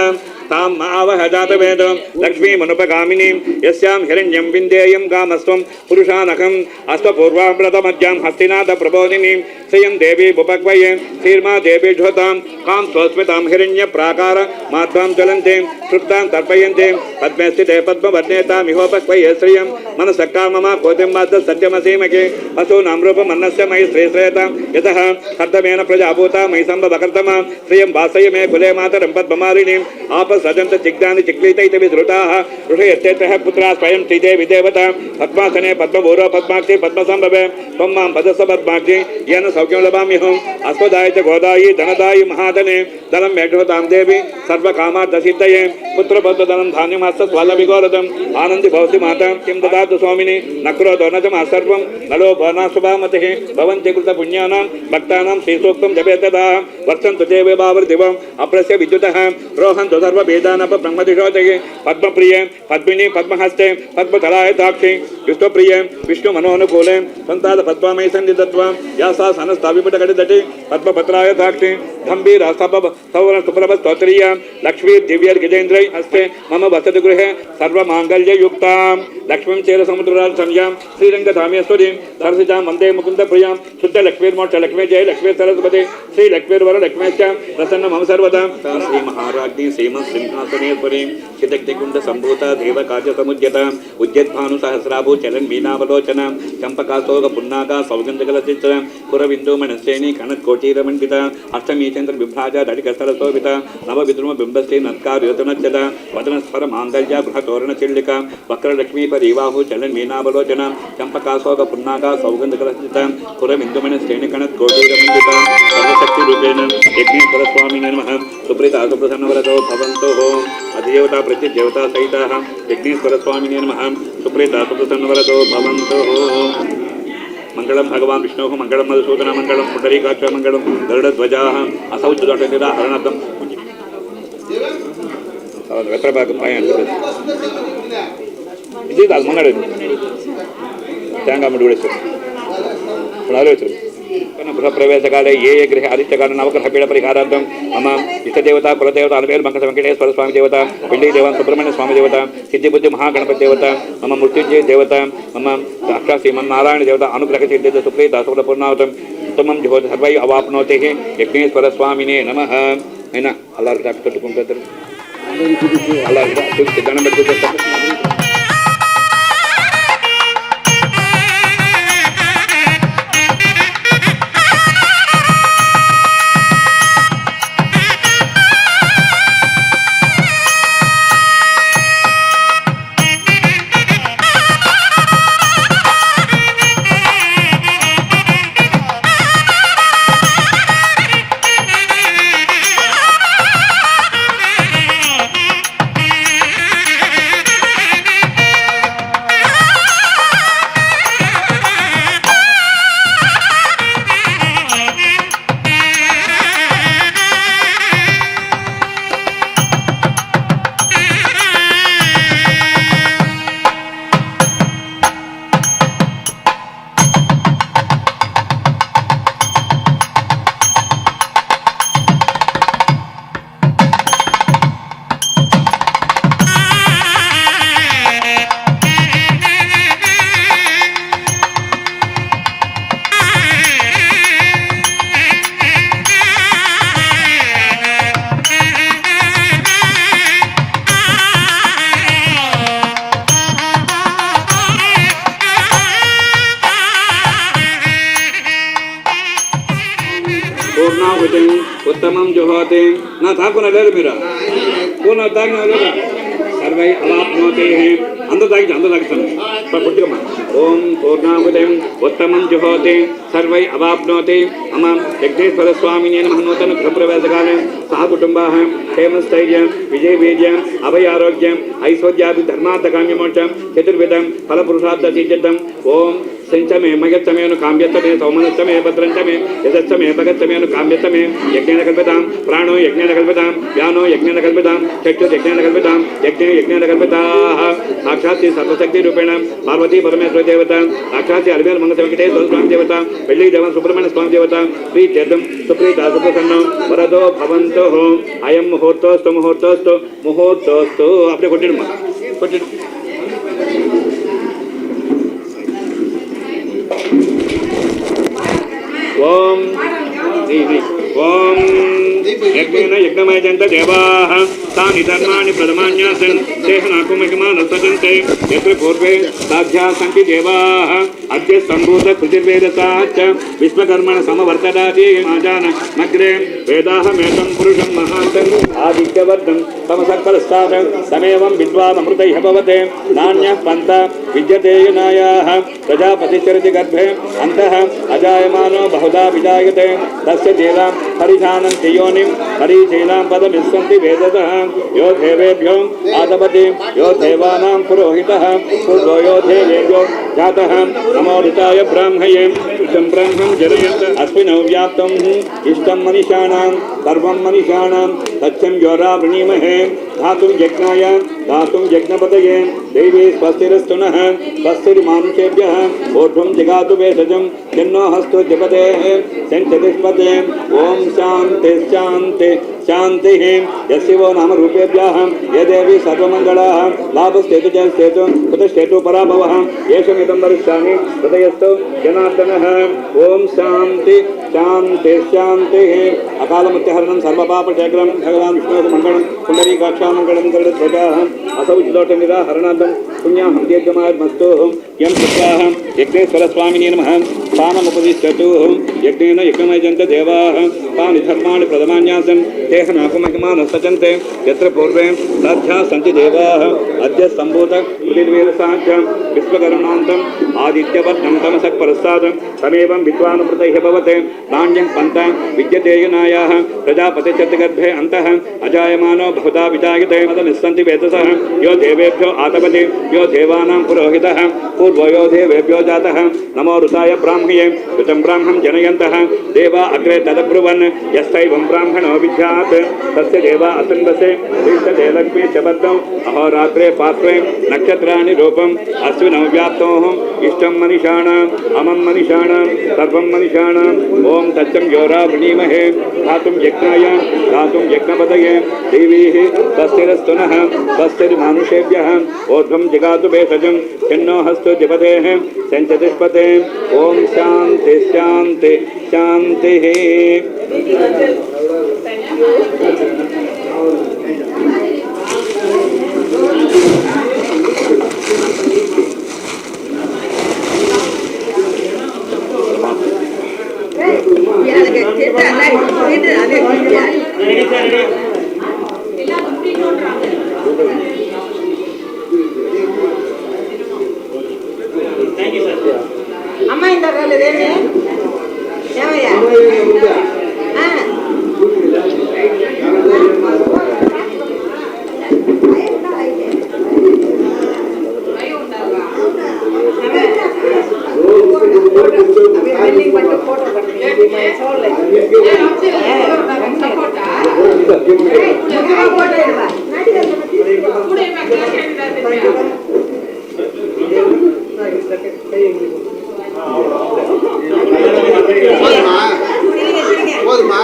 तां मावह जातवेदो लक्ष्मीमनुपगामिनीं यस्यां हिरण्यं विन्देयं कामस्त्वं पुरुषानकम् अश्वपूर्वाव्रतमज्जां हस्तिनाथप्रबोधिनीं श्रियं देवी उपक्वये श्रीर्मा देवी ज्योतां कां स्वस्मितां हिरण्यप्राकार माध्वां ज्वलन्तीं तृप्तां तर्पयन्तीं पद्मे स्थिते पद्मवर्णेतामिहोपक्वये श्रियं मनसक्का मम कोतिं मात्र सत्यमसीमके पशूनां रूपमन्नस्य मयि श्रेयतां यतः कर्तमेन प्रजाभूता मयि सम्भवकर्तमा श्रियं वासय मे कुले मातरं पद्ममालिनीं आपसजन्त चिग्दानि चिक्लित इति विश्रुताः ऋषयत्येतः पुत्रा स्वयं श्रीते विदेवता पद्मासने पद्मभूरो पद्माक्षी पद्मसम्भवे त्वं मां पदस्स पद्माक्षी येन सौख्यं लभाम्यहम् अस्मदाय च गोदायि धनदायि महाधने धनं मेघोतां देवी सर्वकामार्थसिद्धये पुत्रपौत्रधनं धान्यमास्त स्वालभिगोरदम् आनन्दि भवसि माता किं ददातु स्वामिनि न क्रोधो न च मा सर्वं नलो भवनाशुभामतिः भवन्ति कृतपुण्यानां भक्तानां श्रीसूक्तं जपे तदा वर्षन्तु ते वेवावृदिवम् अप्रस्य विद्युतः रोहन्तु सर्ववेदानपब्रह्मदिशोदये पद्मप्रिये पद्मिनी पद्महस्ते पद्मतलाय साक्षी विष्णुप्रिये विष्णुमनोनुकूले सन्ताद पद्मामयि सन्निधत्वा या सा सनस्ताविपुटकटितटे पद्मपत्राय साक्षी गम्भीर सौवर्ण सुप्रभ स्तोत्रीय लक्ष्मी दिव्य गजेन्द्रै हस्ते मम वसति गृहे सर्वमाङ्गल्ययुक्तां लक्ष्मीं चेरसमुद्रराजसंज्ञां श्रीरङ्गधामेश्वरीं धर्सिजां वन्दे मुकुन्दप्रियां शुद्धलक्ष्मीर्मोक्षलक्ष्मी जय लक्ष्मी सरस्वती श्रीलक्ष्मीर्वरलक्ष्मीश्च प्रसन्न मम सर्वदा श्रीमहाराज्ञी श्रीमत्सिंहासनेश्वरीं चिदग्निकुण्डसम्भूता देवकार्यसमुद्यतां उद्यद्भानुसहस्राभू चलन्मीनावलोचनां चम्पकाशोकपुन्नाका सौगन्धकलचित्रां पुरविन्दुमणश्रेणी कनत्कोटीरमण्डिता अष्टमी चंद्र विभ्राजा धटिकस्तरशोभिता नवविद्रुम बिंबस्ते नत्कारयोतनच्चदा वदनस्फर मांगल्य बृहतोरण चिल्लिका वक्रलक्ष्मी परीवाहु चलन मीनावलोचना चंपकाशोक पुन्नाका सौगंधकलचिता पुरविन्दुमण श्रेणिकणत्कोटीरमण्डिता सर्वशक्ति रूपेण यज्ञेश्वर स्वामिने नमः सुप्रीता सुप्रसन्नवरदो भवन्तो अधिदेवता प्रत्यदेवता सहिताः यज्ञेश्वर स्वामिने नमः सुप्रीता सुप्रसन्नवरदो भवन्तो मंगलम भगवान विष्णु मंगलम मधुसूदन मंगलम पुंडरीकाक्ष मंगलम गरुड़ध्वजा असौ जुदोटनिरा हरणार्थम ಇದು ಮಂಗಳ ತೇಂಗಾ ಮುಡಿ ಉಳಿಸು गृहप्रवेशकाले ये गृह आदित्यकाल नवग्रह पीड़ परिहारार्थम मम इष्टदेवता कुलदेवता अलवेल मंगल वेंकटेश्वर स्वामी देवता पिंडी देवा सुब्रह्मण्य स्वामी देवता सिद्धिबुद्धि महागणपति देवता मम मृत्युंजय देवता मम साक्षात् श्रीमन्नारायण देवता अनुग्रह सिद्धिद सुप्रीता शुक्लपूर्णावतम उत्तमं ज्योति सर्वै अवाप्नोते यज्ञेश्वर स्वामिने नमः ऐना अल्लाह तोटुकुंटाరు अल्लाह దండం పెట్టుకుంటారు उत्तमं जुहोते ना था को ले मेरा को ना था ना सर्वै अवाप्नोते हैं अंदर जाके सन पर पुट्टी का ओम पूर्णाहुतिम उत्तमं जुहोति सर्वै अवाप्नोति मम यज्ञेश्वर स्वामिने नमः नूतन गृहप्रवेशकाले सह कुटुम्बाः क्षेमस्थैर्य विजयवीर्य अभयारोग्य ऐश्वर्यादि धर्मार्थकाम्यमोक्षं चतुर्विधं फलपुरुषार्थसिद्धिदम् ओम संचमे मगच्छमेनु काम्यत्तमे सौमनत्तमे भद्रन्तमे यशस्समे भगत्तमेनु काम्यत्तमे यज्ञेन कल्पितां प्राणो यज्ञेन कल्पितां व्यानो यज्ञेन कल्पितां चक्षुः यज्ञेन कल्पितां यज्ञे यज्ञेन कल्पिताः साक्षात् सर्वशक्तिरूपेण पार्वती परमेश्वर देवता साक्षात् अरविंद मंगल वेंकटेश्वर स्वामी देवता वेल्ली देवन सुब्रह्मण्य स्वामी देवता प्रीत्यर्थं सुप्रीता सुप्रसन्नो वरदो भवन्तु अयं मुहूर्तोस्तु मुहूर्तोस्तु मुहूर्तोस्तु अपने कोटिडुमा कोटिडु ओम ओम यज्ञेन यज्ञमयजन्त देवाः तानि धर्माणि प्रथमान्यासन् देहनाकुमहिमानस्तजन्ते यत्र पूर्वे साध्याः सन्ति देवाः अद्य सम्भूत कृतिर्वेदसाच्च विश्वकर्मण समवर्तदाति आजान नग्रे वेदाहमेतं पुरुषं महान्तम् आदित्यवर्धं तमसत्परस्तात् तमेवं विद्वानमृतैः भवते नान्यः पन्था विद्यते युनायाः प्रजापतिश्चरति गर्भे अन्तः अजायमानो बहुधा विजायते तस्य देवां परिधानन्ति योनिं परिशीलां पदमिस्सन्ति वेदतः यो देवेभ्यो आदपति यो देवानां पुरोहितः पूर्वो यो देवेभ्यो जातः नमोदिताय ब्राह्मये इदं ब्रह्मं जनयन्त अस्मिन् व्याप्तं इष्टं मनीषाणां सर्वं मनीषाणां तच्चं योरावृणीमहे धातुं यज्ञाय धातुं यज्ञपतये देवी स्वस्तिरस्तु नः स्वस्तिर्मानुषेभ्यः ऊर्ध्वं जगातु भेषजं यन्नो हस्तो जपतेः संचतिष्पते ॐ शान्ति शान्ति शान्तिः यस्य वो नाम रूपेभ्यः ये देवी सर्वमङ्गलाः लाभस्तेतु जयस्तेतु कुतस्तेतु पराभवः येषमिदं वरिष्यामि हृदयस्थो जनार्दनः ॐ शान्ति शान्ति शान्तिः अकालमृत्युहरणं सर्वपापशेखरं भगवान् विष्णोः मङ्गलं पुण्डरीकाक्षामङ्गलं गरुडध्वजाः असौ जिलोटनिराहरणार्थं पुण्याहं दीर्घमायुर्मस्तु यं शुक्लाः यज्ञेश्वरस्वामिने नमः स्थानमुपदिश्यतु यज्ञेन यज्ञमयजन्त देवाः तानि धर्माणि प्रथमान्यासन् देहनाकुमहिमानस्तजन्ते यत्र पूर्वे साध्याः सन्ति देवाः अद्य सम्भूत कृतिर्वेदसाच्च विश्वकर्मान्तम् आदित्यवर्धं तमसः परस्तात् तमेवं विद्वानमृतैः भवते नान्यं पन्था विद्यते युनायाः प्रजापतिश्चर्तिगर्भे अन्तः अजायमानो बहुधा विजायते पदमिस्सन्ति वेदसः यो देवेभ्यो आतपति यो देवानां पुरोहितः पूर्वो यो देवेभ्यो जातः नमो ऋताय ब्राह्मये ऋतं ब्राह्मं जनयन्तः देवा अग्रे तदब्रुवन् यस्तैवं ब्राह्मणो विद्यात् तस्य देवा असन्वसे तीर्थते लक्ष्मी च बद्धौ अहोरात्रे पात्रे नक्षत्राणि रूपम् अश्विनौ व्याप्तोः इष्टं मनीषाणाम् अमं मनीषाणां सर्वं मनीषाणाम् ॐ तच्चं योरावृणीमहे धातुं यज्ञाय धातुं यज्ञपतये देवीः स्वस्तिरस्तु नः स्वस्तिर्मानुषेभ्यः ऊर्ध्वं जगातु भेषजं यन्नो हस्तो जपतेः संचतिष्पते ॐ शान्ति शान्ति शान्तिः అమ్మ ఇంత రాలేదేమి ఏమయ్యా போதுமா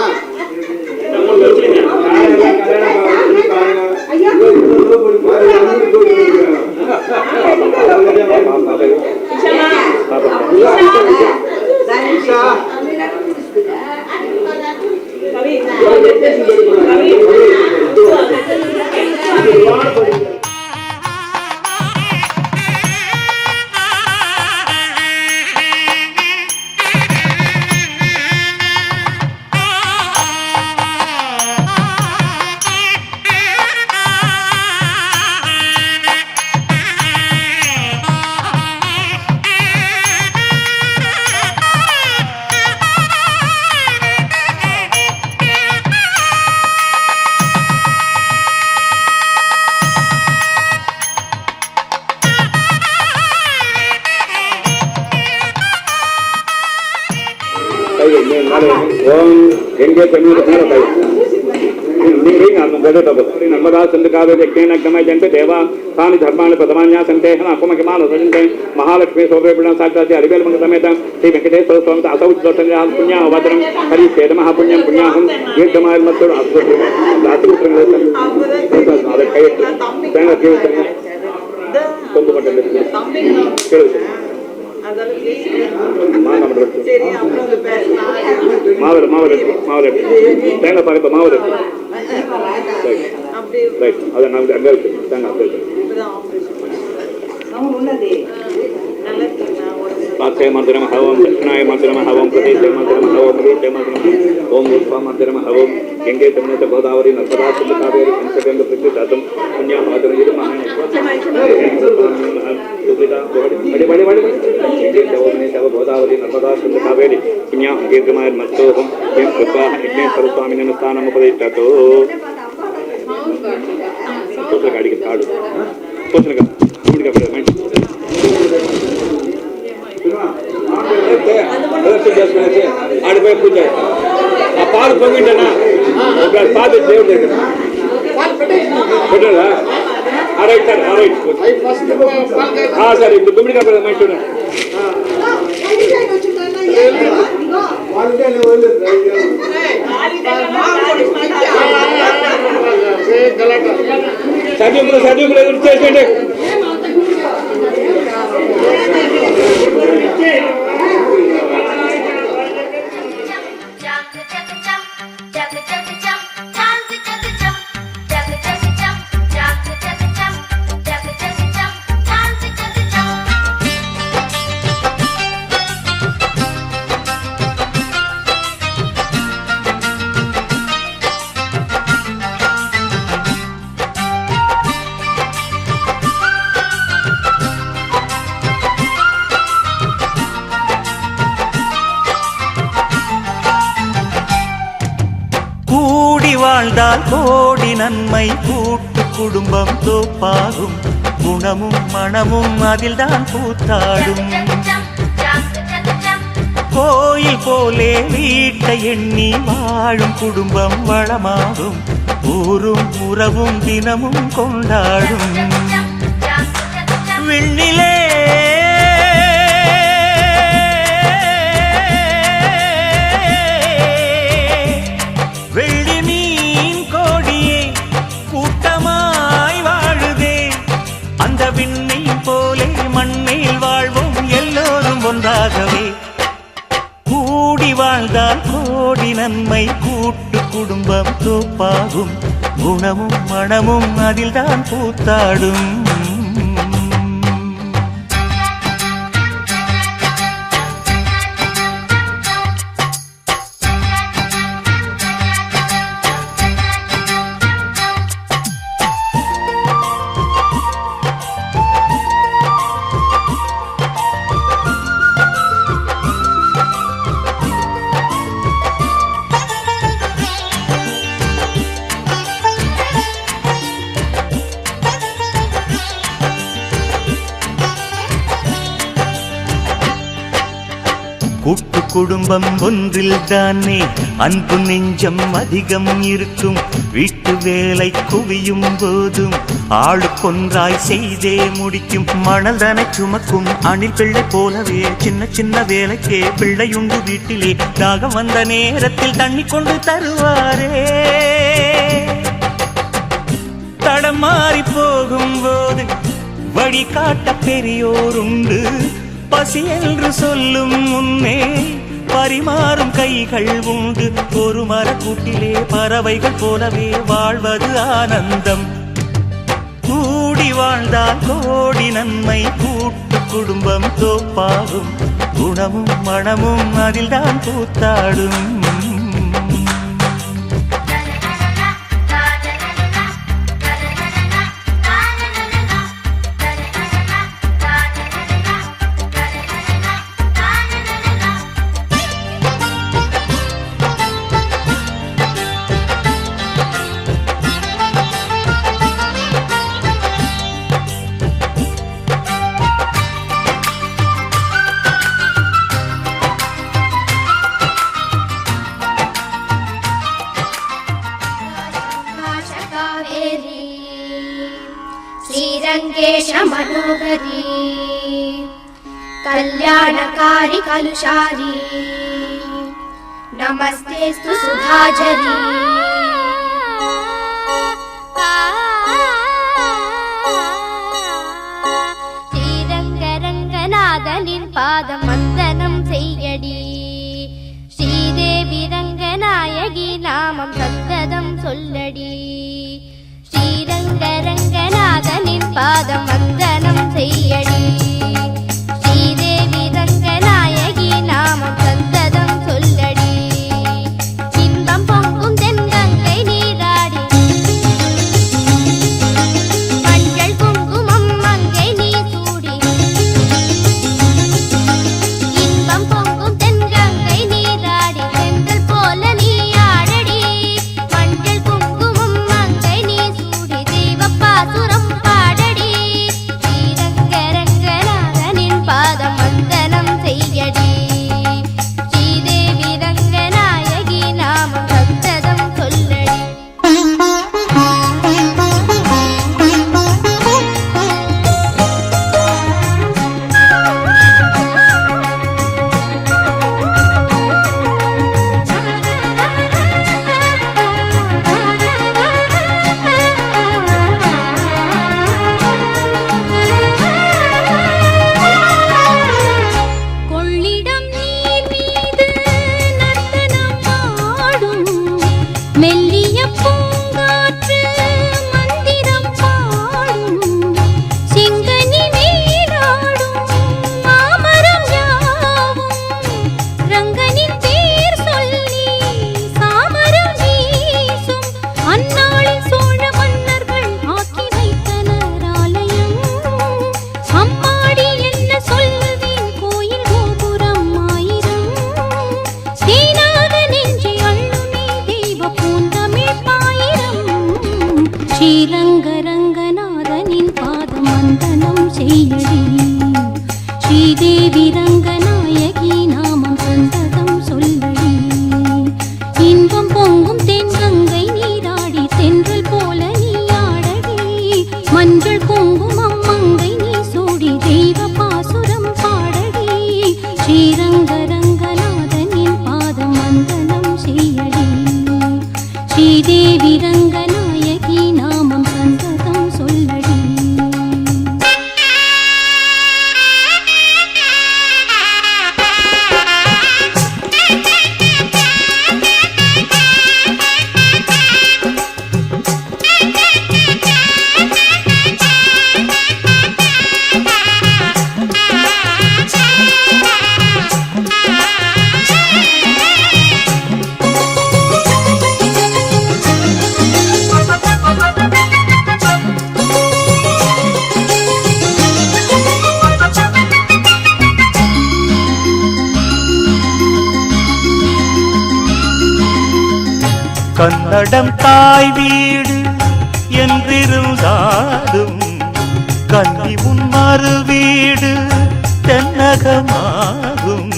ஓம் எங்கே பெண்ணுக்கு மேல கை नर्मदा सिंधु कावेरी यज्ञेन जंते देवा तानि धर्माणि प्रथमान्या संतेहन अपमकमानो सजन्ते महालक्ष्मी शोभेपिणं साक्षात् हरिवेल मंगल समेत श्री वेंकटेश्वर स्वामी असौ दोषं पुण्यं वदनं हरि खेद महापुण्यं पुण्याहं दीर्घमाय मत्तु अद्भुत रात्रिपुत्रं अदर कई तेंग जीवितं कोंबु पट्टल केळु சரி அப்புறம் பேசலாம். மாவர தேங்காய் பாருப்ப மாவர ரைட் அதை நான் அங்கே இருக்கு தேங்காய் அங்கே இருக்கு पाथे मंदिरम हवम दक्षिणाय मंदिरम हवम प्रदेशे मंदिरम हवम प्रदेशे मंदिरम ओम रूपा मंदिरम हवम गंगे तमने च गोदावरी नर्मदा सिंधु कावेरी पंचगंग प्रकृतातम पुण्या माधुरी सुकृता बड़े बड़े बड़े गंगे तमने च गोदावरी नर्मदा सिंधु कावेरी पुण्या गंगेमाय मत्तोहम यं कृपा यज्ञ सर्वस्वामिनं स्थानम उपदिष्टतो तोत्र गाड़ी के काडू तोत्र का गुड़ी का मैं आड़े पूजा पाल पोंगिंटना पाद देव हाँ सर गुम्मड़ी का मैं साथियों வாழ்ந்தால் கோடி நன்மை கூட்டு குடும்பம் தோப்பாகும் குணமும் மனமும் அதில்தான் கூத்தாடும் கோயில் போலே வீட்டை எண்ணி வாழும் குடும்பம் வளமாகும் ஊரும் உறவும் தினமும் கொண்டாடும் விண்ணிலே கூடி வாழ்ந்தால் கோடி நன்மை கூட்டு குடும்பம் தோப்பாகும் குணமும் மனமும் அதில்தான் கூத்தாடும் கூட்டு குடும்பம் ஒன்றில் தானே அன்பு நெஞ்சம் அதிகம் இருக்கும் வீட்டு வேலை குவியும் போதும் ஆளுக்கொன்றாய் செய்தே முடிக்கும் மணல்தனை சுமக்கும் அணில் பிள்ளை போலவே சின்ன சின்ன வேலைக்கே பிள்ளையுண்டு வீட்டிலே தாகம் வந்த நேரத்தில் தண்ணி கொண்டு தருவாரே தடம் மாறி போகும் போது வழிகாட்ட பெரியோருண்டு பசி என்று சொல்லும் முன்னே பரிமாறும் கைகள் உண்டு ஒரு மரக்கூட்டிலே பறவைகள் போலவே வாழ்வது ஆனந்தம் கூடி வாழ்ந்தால் கோடி நன்மை கூட்டு குடும்பம் தோப்பாகும் குணமும் மனமும் அதில்தான் கூத்தாடும் श्रीरङ्गेश मनोहरी कल्याणकारी कलुषारी नमस्तेस्तु सुधाझरी श्रीरङ्गरङ्गनाथनिन् पादं वन्दनं सेय्यडि श्रीदेवी रङ्गनायकि नामं सन्ततं सोल्लडि श्रीरङ्गरङ्गनाथनिन् पादं वन्दनं सेय्यडि श्रीदेवी रङ्गनायकि नामं सन्ततं सोल्लडि इன்பம் பொங்கும் தென்கங்கை நீராடி மஞ்சள் குங்குமம் மங்கை நீ சூடி இன்பம் பொங்கும் தென்கங்கை நீராடி தென்றல் போல நீ ஆடடி மஞ்சள் குங்குமம் மங்கை நீ சூடி தெய்வப்பாசுரம் பாடடி ஸ்ரீரங்கரங்கநாதனின் பாதம் வந்தனம் செய்யடி ஸ்ரீதேவி ரங்கநாயகி நாமம் சந்ததம் சொல்லடி கொள்ளிடம் நீர் மீது நர்த்தனம் ஆடும் மெல்லிய பூங்காற்று மந்திரம் பாடும் செங்கனி மேலாடும் மாமரம் யாவும் ரங்கனின் பேர் சொல்லி சாமரம் வீசும் அந்நாளில் சோழ மன்னர்கள் ஆக்கி வைத்தனர் ஆலயம் அம்மாடி என்ன சொல்வேன் கோயில் கோபுரம் ஆயிரம் தேனாக நெஞ்சை அள்ளுமே தெய்வ பூந்தமிழ் பாயிரம் ஸ்ரீரங்கரங்கநாதனின் பாதம் வந்தனம் செய்யடி ஸ்ரீதேவி ரங்கநாயகி நாமம் சந்ததம் சொல்லடி இன்பம் பொங்கும் தென்கங்கை நீராடி தென்றல் போல நீ ஆடடி மஞ்சள் குங்குமம் மங்கை நீ சூடி தெய்வ பாசுரம் பாடடி ஸ்ரீரங்கரங்கநாதனின் பாதம் வந்தனம் செய்யடி ஸ்ரீதேவி ரங்கநாயகி நாமம் சந்ததம் சொல்லடி கன்னடம் தாய் வீடு என்றிருந்தாலும் கன்னி உன் மறு வீடு தென்னகமாகும்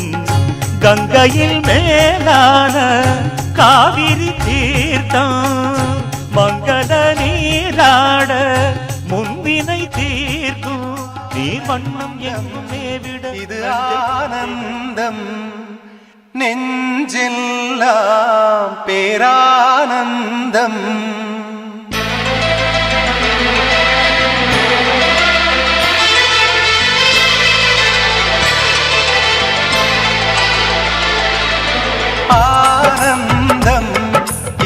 கங்கையில் மேலான காவிரி தீர்த்தம் மங்கள நீராட முன்பினை தீர்க்கும் நீர் வண்ணம் என்னே விட இது ஆனந்தம் நெஞ்செல்லாம் பேரானந்தம் ஆனந்தம்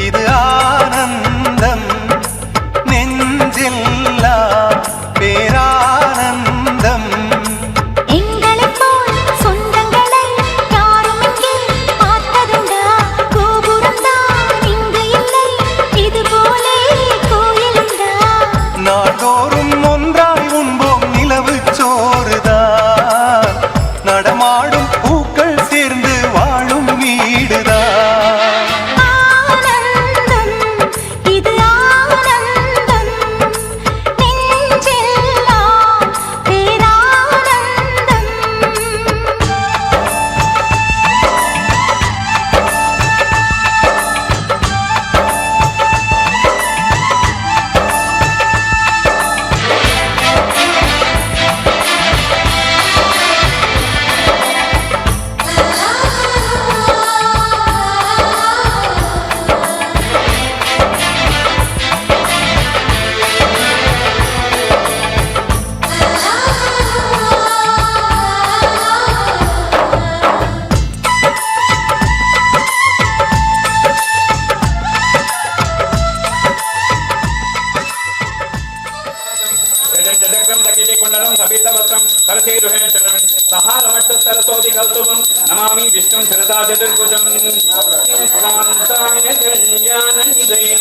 இது ஆனந்தம் நெஞ்செல்லாம் பேரானந்தம் எங்களைப் போல் சொந்தங்களை யாரும் இங்கே பார்த்ததுண்டா கோபுரம்தான் இங்கு இல்லை இது போலே கோயிலுண்டா நாள்தோறும் ஒன்றாய் உண்போம் நிலவு சோறுதான் நடமாடும் பூக்கள் சேர்ந்து வாழும் வீடுதான் காந்தாய கல்யாண நிதையே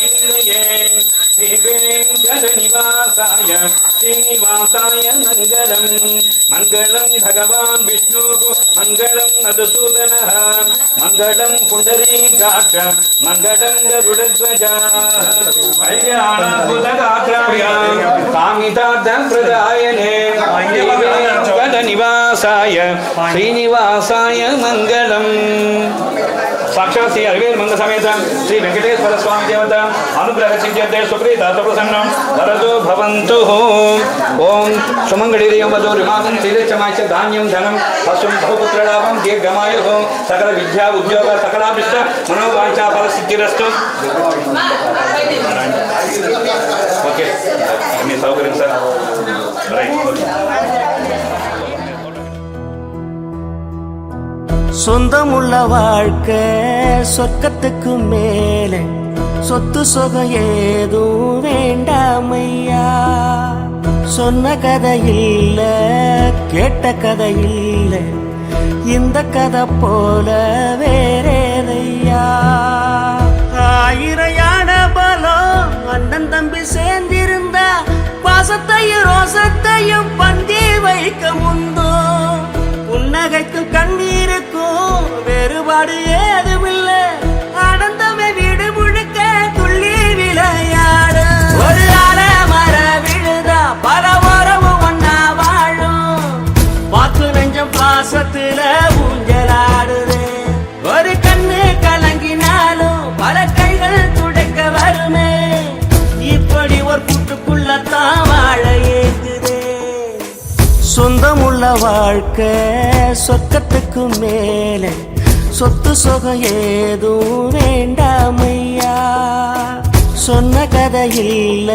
நிவாசாய ஸ்ரீனிவாசாய மங்களம் மங்களம் பகவான் விஷ்ணு மங்களம் மதுசூதன மங்களம் புண்டரீகாட்ச மங்களம் கருடத்வஜா காமிதார்த்தப்பிரதாயனே நிவாசாய ஸ்ரீனிவாசாய மங்களம் साक्षात् श्री अरवेल मंगल समेत श्री वेंकटेश्वर स्वामी देवता अनुग्रह सिद्ध्यर्थे सुप्रीता प्रसन्नं वरदो भवन्तु ओम सुमंगलीरियं वदो रिमाकं श्रीलक्ष्माच धान्यं धनं पशुं बहुपुत्रलाभं दीर्घमायुः सकल विद्या उद्योग सकलाभिष्ट मनोवांछा फल सिद्धिरस्तु ओके अन्य सौकर्यं सर राइट சொந்தமுள்ள வாழ்க்கை சொர்க்கத்துக்கு மேலே சொத்து சொகம் ஏதும் வேண்டாமையா சொன்ன கதை இல்ல கேட்ட கதை இல்ல இந்த கதை போல வேறேதையா ஆயிரையான பலம் அண்ணன் தம்பி சேர்ந்திருந்தா பாசத்தையும் ரோசத்தையும் பந்தி வைக்க முந்தோ புன்னகைக்கும் கண்ணீருக்கும் வேறுபாடு ஏதுமில்லை ஆனந்தமே வீடு முழுக்க துள்ளி விளையாடு ஒரு மர விழுதா பல உறவும் ஒன்னா வாழும் பாத்து நெஞ்சம் பாசத்துல ஊஞ்சலாடுது ஒரு கண்ணு கலங்கினாலும் பல கைகள் துடைக்க வருமே இப்படி ஒரு கூட்டுக்குள்ளத்தான் வாழ ஏங்குது சொந்தமுள்ள வாழ்க்கை சொர்க்கத்துக்கு மேலே சொத்து சொகம் ஏதும் வேண்டாமையா சொன்ன கதை இல்ல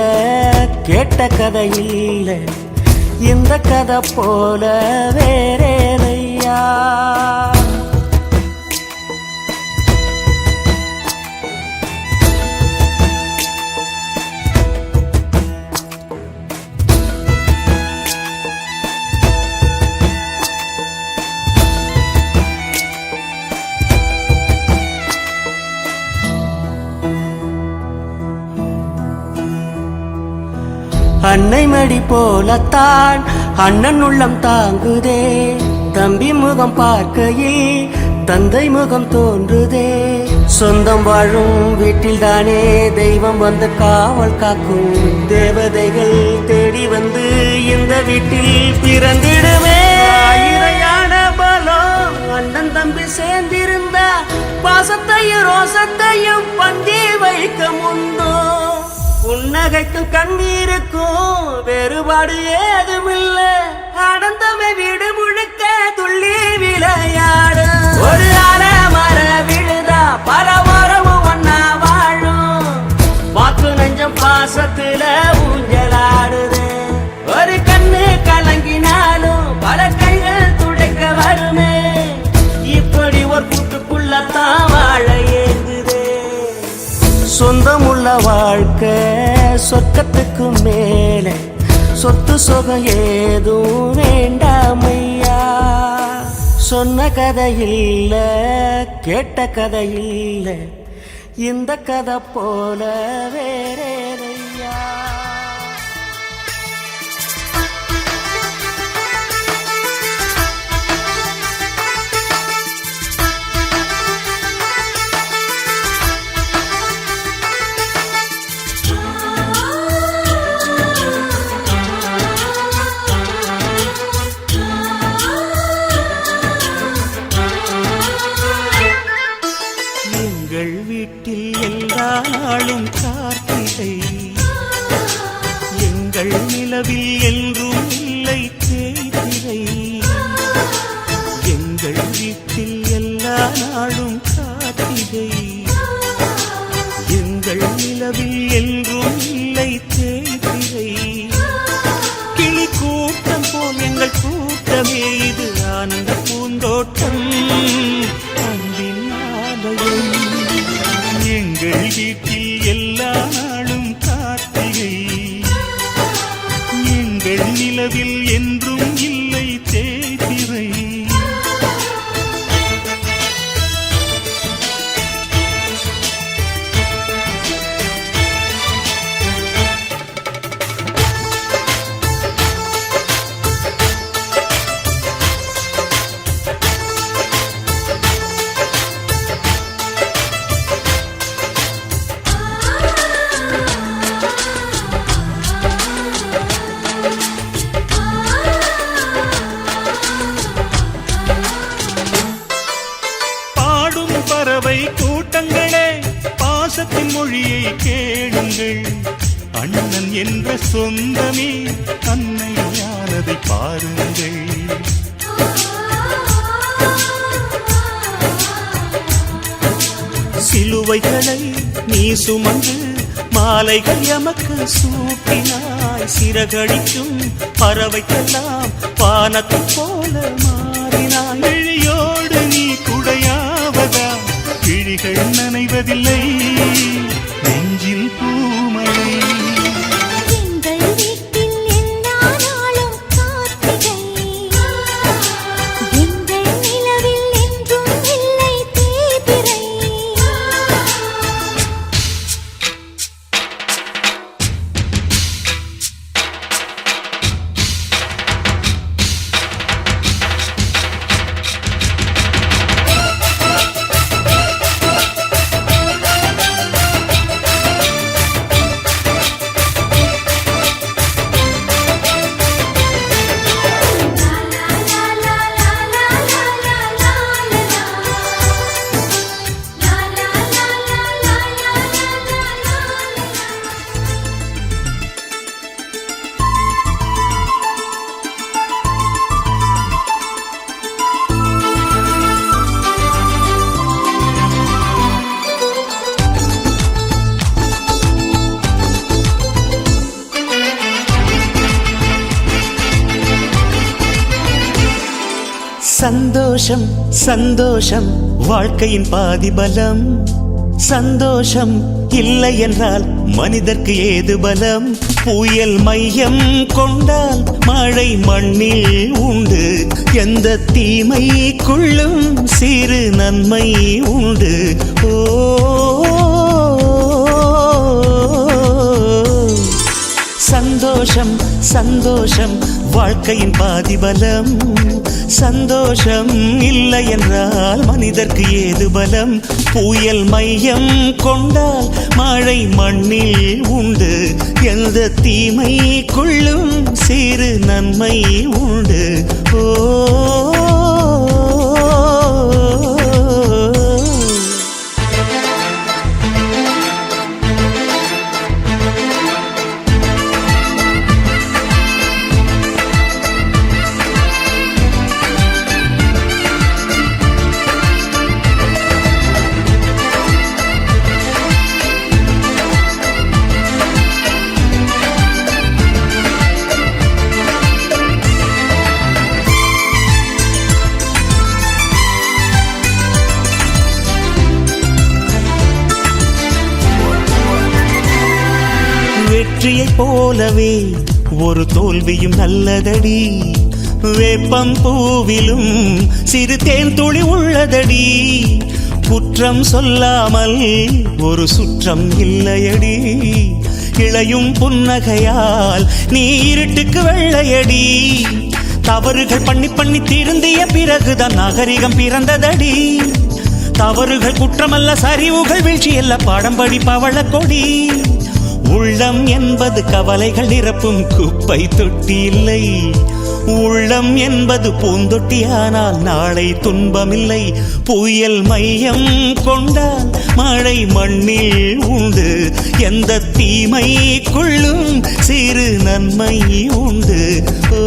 கேட்ட கதை இல்ல இந்த கதை போல வேறேதையா அன்னை மடி போலத்தான் அண்ணன் உள்ளம் தாங்குதே தம்பி முகம் பார்க்கையில் தந்தை முகம் தோன்றுதே சொந்தம் வாழும் வீட்டில் தானே தெய்வம் வந்து காவல் காக்கும் தேவதைகள் தேடி வந்து இந்த வீட்டில் பிறந்திடுமே ஆயிரையான பலம் அண்ணன் தம்பி சேர்ந்திருந்தா பாசத்தையும் ரோசத்தையும் பந்தி வைக்க முந்தோ புன்னகைக்கும் கண்ணீருக்கும் வேறுபாடு ஏதுமில்ல ஆனந்தமே வீடு முழுக்க துள்ளி விளையாடு ஒரு மர விழுதா பல உறவும் ஒன்னா வாழும் பாத்து நெஞ்சம் பாசத்துல ஊஞ்சலாடுது ஒரு கண்ணு கலங்கினாலும் பல கைகள் துடைக்க வருமே இப்படி ஒரு கூட்டுக்குள்ளத்தான் வாழ ஏங்குது சொந்தமுள்ள வாழ்க்கை சொர்க்கத்துக்கு மேலே சொத்து சொகம் ஏதும் வேண்டாமையா சொன்ன கதை இல்ல கேட்ட கதை இல்ல இந்த கதை போல வேறேதையா நாளும் கார்த்திகை எங்கள் நிலவில் என்றும் இல்லை தேய்திரை எங்கள் வீட்டில் எல்லா நாளும் கார்த்திகை எங்கள் நிலவில் என்றும் இல்லை தேய்திரை கிளி கூட்டம் போல் எங்கள் கூட்டமே இது ஆனந்த பூந்தோட்டம் அன்பின் ஆலயம் எங்கள் வீட்டில் எல்லா நாளும் கார்த்திகை எங்கள் நிலவில் என்றும் இல்லை தேய்திரை பறவை கூட்டங்களே பாசத்தின் மொழியை கேளுங்கள். அண்ணன் என்ற சொந்தமே அன்னையானதை பாருங்கள். சிலுவைகளை நீ சுமந்து மாலைகள் எமக்கு சூட்டினாய். சிறகடிக்கும் பறவைக்கெல்லாம் வானத்தை போல மாறினாய். விழியோடு நீ குடையாவதா விழிகள் நனைவதில்லை நெஞ்சில் பூமழை. சந்தோஷம் சந்தோஷம் வாழ்க்கையின் பாதி பலம். சந்தோஷம் இல்லை என்றால் மனிதர்க்கு ஏது பலம். புயல் மையம் கொண்டால் மழை மண்ணில் உண்டு. எந்த தீமைக்குள்ளும் சிறு நன்மை உண்டு. ஓ சந்தோஷம் சந்தோஷம் வாழ்க்கையின் பாதி பலம். சந்தோஷம் இல்லை என்றால் மனிதர்க்கு ஏது பலம். புயல் மையம் கொண்டால் மழை மண்ணில் உண்டு. எந்த தீமைக்குள்ளும் சிறு நன்மை உண்டு. ஓ வெற்றியை போலவே ஒரு தோல்வியும் நல்லதடி. வேப்பம் பூவிலும் சிறு தேன் துளி உள்ளதடி. குற்றம் சொல்லாமல் ஒரு சுற்றம் இல்லையடி. இளையும் புன்னகையால் நீ இருட்டுக்கு வெள்ளையடி. தவறுகள் பண்ணி பண்ணி திருந்திய பிறகுதான் நாகரிகம் பிறந்ததடி. தவறுகள் குற்றமல்ல, சரிவுகள் வீழ்ச்சியல்ல, பாடம்படி பவள கொடி. உள்ளம் என்பது கவலைகள் நிரப்பும் குப்பை தொட்டி இல்லை. உள்ளம் என்பது பூந்தொட்டியானால் நாளை துன்பமில்லை. புயல் மையம் கொண்டால் மழை மண்ணில் உண்டு. எந்த தீமைக்குள்ளும் சிறு நன்மை உண்டு. ஓ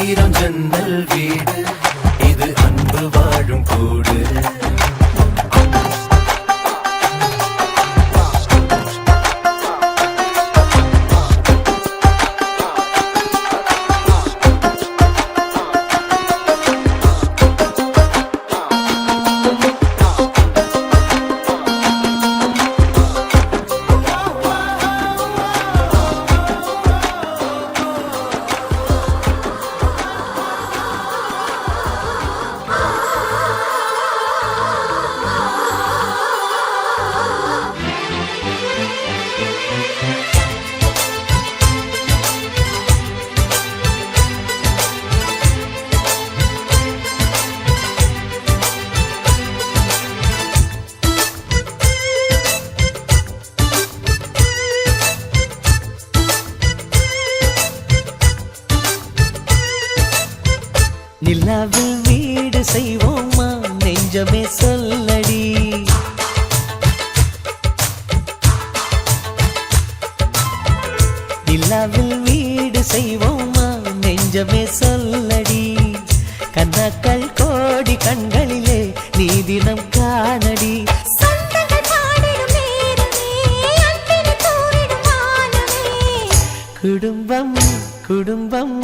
ஆயிரம் ஜன்னல் வீடு இது அன்பு வாழும் கூடு நிலாவில் வீடு செய்வோமா நெஞ்சமே சொல்லடி நிலாவில் வீடு செய்வோமா நெஞ்சமே சொல்லடி கண்ணாக்கள் கோடி கண்களிலே நீ தினம் காணடி குடும்பம் குடும்பம்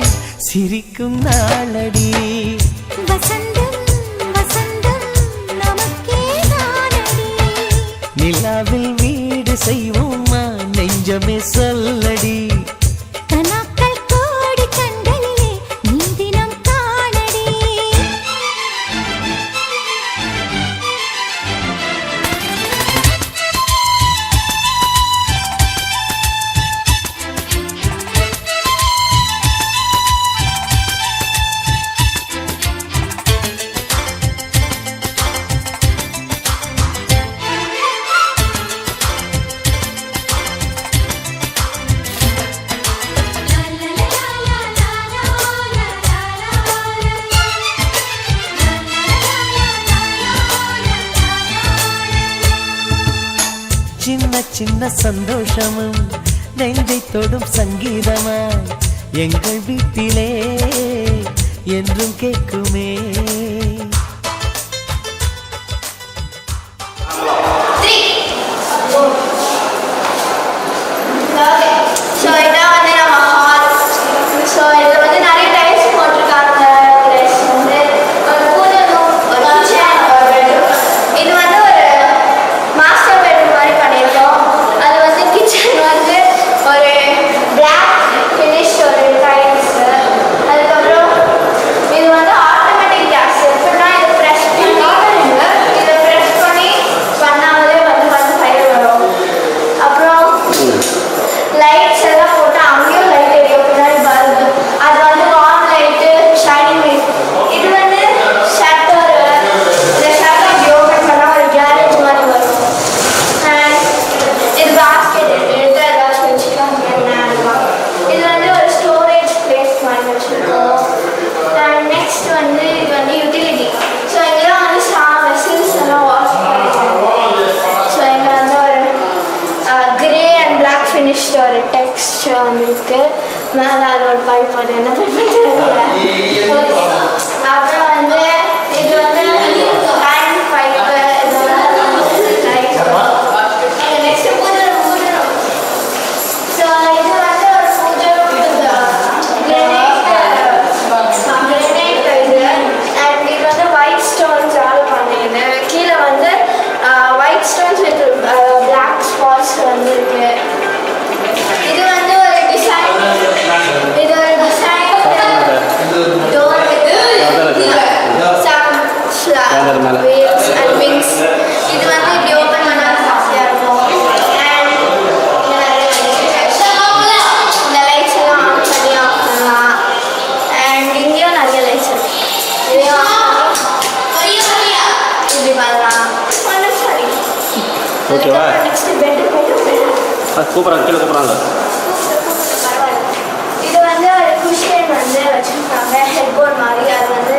சிரிக்கும் நாளடி வசந்தம் வசந்தம் நமக்கே தானடி நிலாவில் வீடு செய்வோமா நெஞ்சமே சொல்லடி கனாக்கள் கோடி கண்களிலே நீ தினம் காணடி சின்ன சின்ன சந்தோஷமும் நெஞ்சை தொடும் சங்கீதமாய் எங்கள் வீட்டிலே என்றும் கேட்குமே ஒரு டெக்ஸ்டர் வந்துருக்கு மேலே அது ஒரு பைப் அது என்ன தெரியல அப்புறம் வந்து இது வந்து ஹேண்ட் பைப்பு நெக்ஸ்ட் பூஜை ஸோ இது வந்து ஒரு பூஜை கிரேனைட் இது அண்ட் இது வந்து ஒயிட் ஸ்டோன்ஸ் ஆல் பண்ணிது கீழே வந்து white stones with black spots வந்துருக்கு இது வந்து ஒரு design door some wheels and wings இது வந்து இப்படி ஓபன் பண்ணா ஈஸியா இருக்கும் அண்ட் இந்த லைட்ஸ் எல்லாம் ஆன் பண்ணி ஆஃப் பண்ணலாம் அண்ட் இங்கேயும் நிறைய லைட்ஸ் இருக்கு இதையும் இப்படி பண்ணலாம் சரி ஓகேவா நெக்ஸ்ட் பெட் கூப்பிட்றாங்க கீழே கூப்பிட்றாங்க இது வந்து ஒரு குஷன் வந்து வச்சுருக்காங்க ஹெட் போர்ட் மாதிரி அது வந்து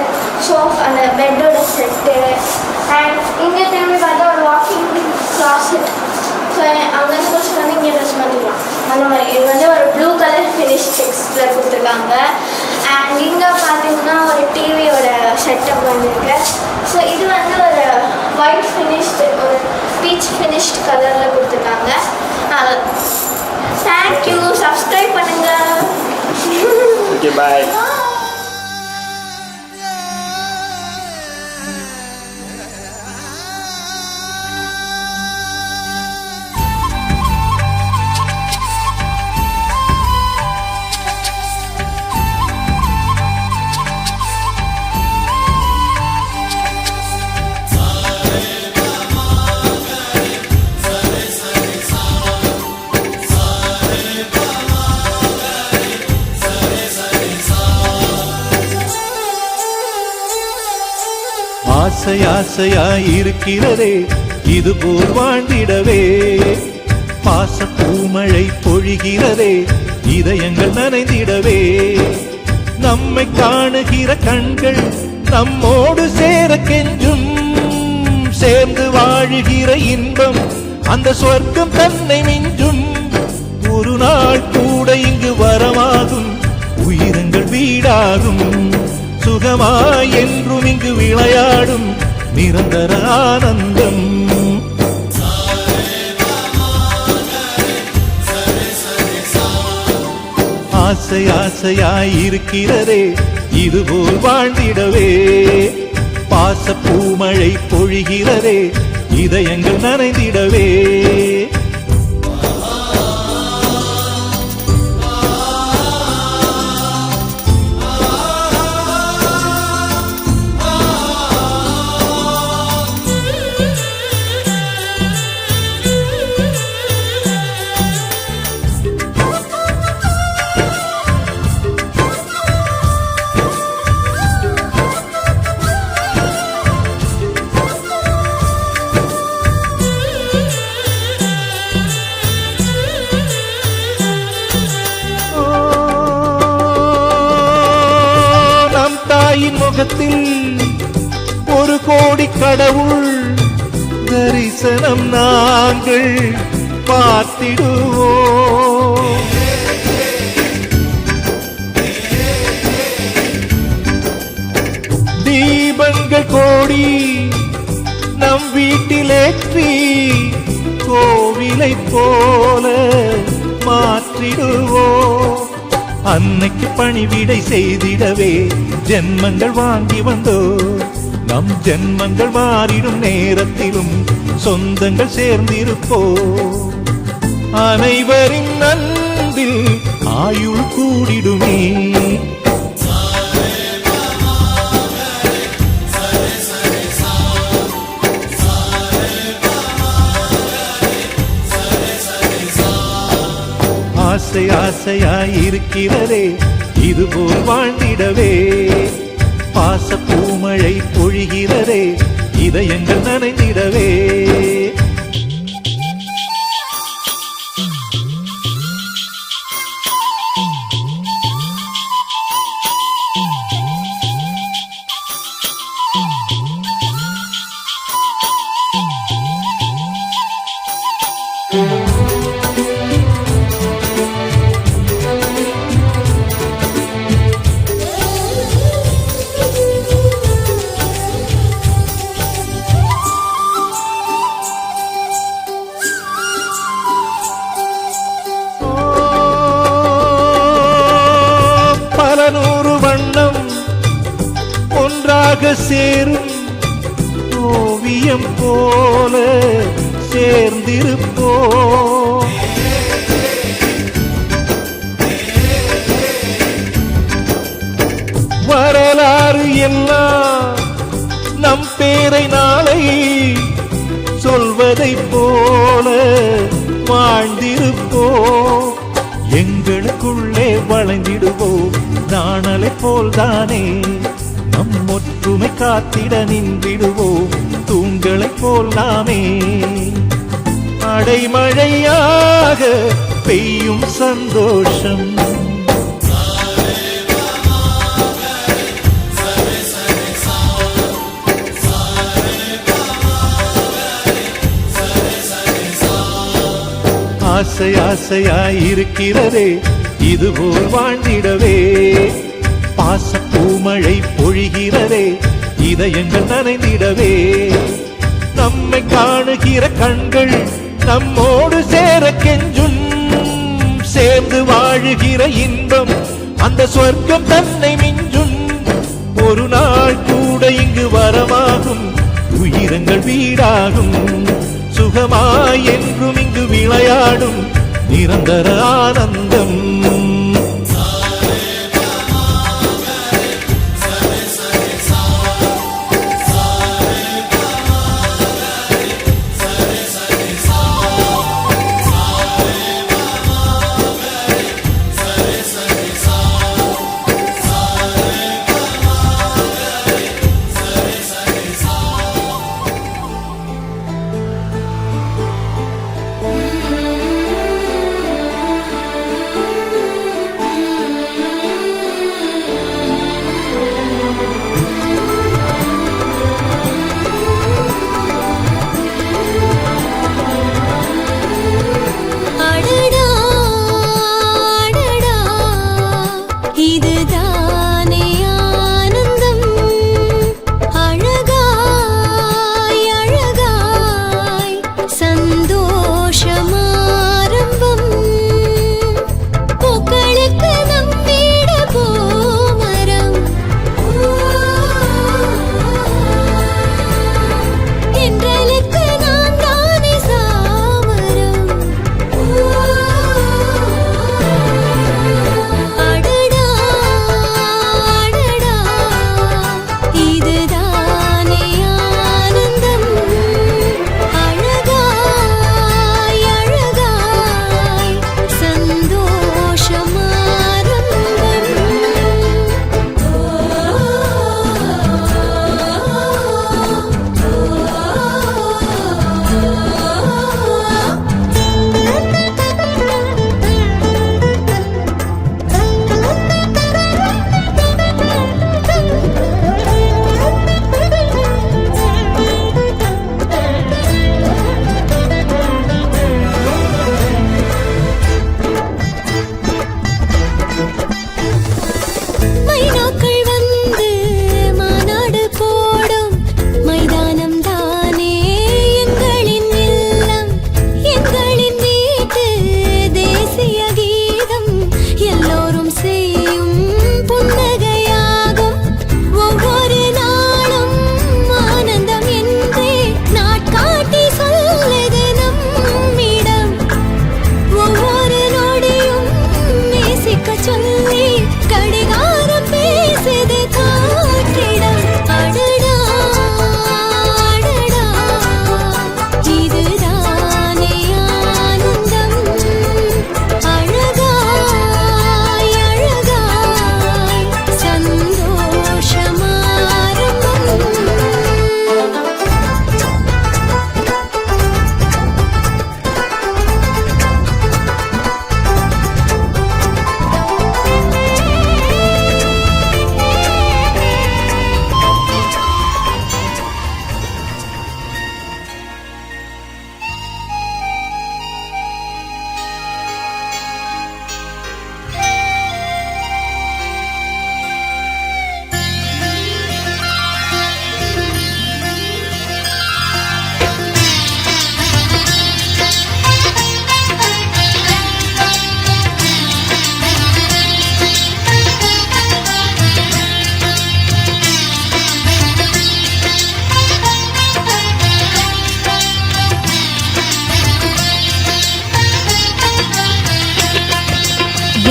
சோஃப் அந்த பெட்டோட செட்டு அண்ட் இங்கே திரும்பி பார்த்தா ஒரு வாக்கிங் கிளாஸட் ஸோ அங்கே குஷன் வந்து இங்கே ட்ரெஸ் பண்ணிக்கலாம் அந்த மாதிரி இது வந்து ஒரு ப்ளூ கலர் ஃபினிஷ் டெக்ஸ்டில் கொடுத்துருக்காங்க அண்ட் இங்கே பார்த்தா ஒயிட் ஃபினிஷ்டு ஒரு பீச் ஃபினிஷ்டு கலரில் கொடுத்துருக்காங்க. தேங்க்யூ, சப்ஸ்கிரைப் பண்ணுங்கள். Okay bye. ஆசை ஆசையாயிருக்கிறதே இது போல் வாழ்ந்திடவே, பாச பூமழை பொழிகிறதே இதயங்கள் நனைந்திடவே, நம்மை காணுகிற கண்கள் நம்மோடு சேர கெஞ்சும், சேர்ந்து வாழுகிற இன்பம் அந்த சொர்க்கம் தன்னை மிஞ்சும், ஒரு நாள் கூட இங்கு வரமாகும் உயிரங்கள் வீடாகும், சுகமாய் என்றும் இங்கு விளையாடும் நிரந்தர ஆனந்தம். ஆசை ஆசையாயிருக்கிறதே இதுபோல் வாழ்ந்திடவே, பாச பூமழை பொழிகிறதே இதயங்கள் நனைந்திடவே. முகத்தில் ஒரு கோடி கடவுள் தரிசனம் நாங்கள் பார்த்திடுவோம், தீபங்கள் கோடி நம் வீட்டிலேற்றி கோவிலை போல மாற்றிடுவோம், அன்னைக்கு பணிவிடை செய்திடவே ஜென்மங்கள் வாங்கி வந்தோ, நம் ஜென்மங்கள் மாறிடும் நேரத்திலும் சொந்தங்கள் சேர்ந்திருப்போ, அனைவரின் அன்பில் ஆயுள் கூடிடுமே. ஆசை ஆசையாயிருக்கிறதே இதுபோல் வாழ்ந்திடவே, பாச பூமழை பொழிகிறதே இதயங்கள் நனைந்திடவே. சேரும் ஓவியம் போல சேர்ந்திருப்போம், வரலாறு எல்லாம் நம் பேரை நாளை சொல்வதை போல வாழ்ந்திருப்போம், எங்களுக்குள்ளே வளைந்திடுவோம் நாணலை போல்தானே, நம் ஒற்றுமை காத்திட நின்றிடுவோம் தூண்களை போல் நாமே, அடைமழையாக பெய்யும் சந்தோஷம். ஆசை ஆசையாயிருக்கிறதே இதுபோல் வாழ்ந்திடவே, பாச பூமழை பொழிகிறதே இதயங்கள் நனைந்திடவே, நம்மை காணுகிற கண்கள் நம்மோடு சேர கெஞ்சும். சேர்ந்து வாழுகிற இன்பம் அந்த சொர்க்கம் தன்னை மிஞ்சும். ஒரு நாள் கூட இங்கு வரமாகும், உயிரங்கள் வீடாகும். சுகமாய் என்றும் இங்கு விளையாடும் நிரந்தர ஆனந்தம்.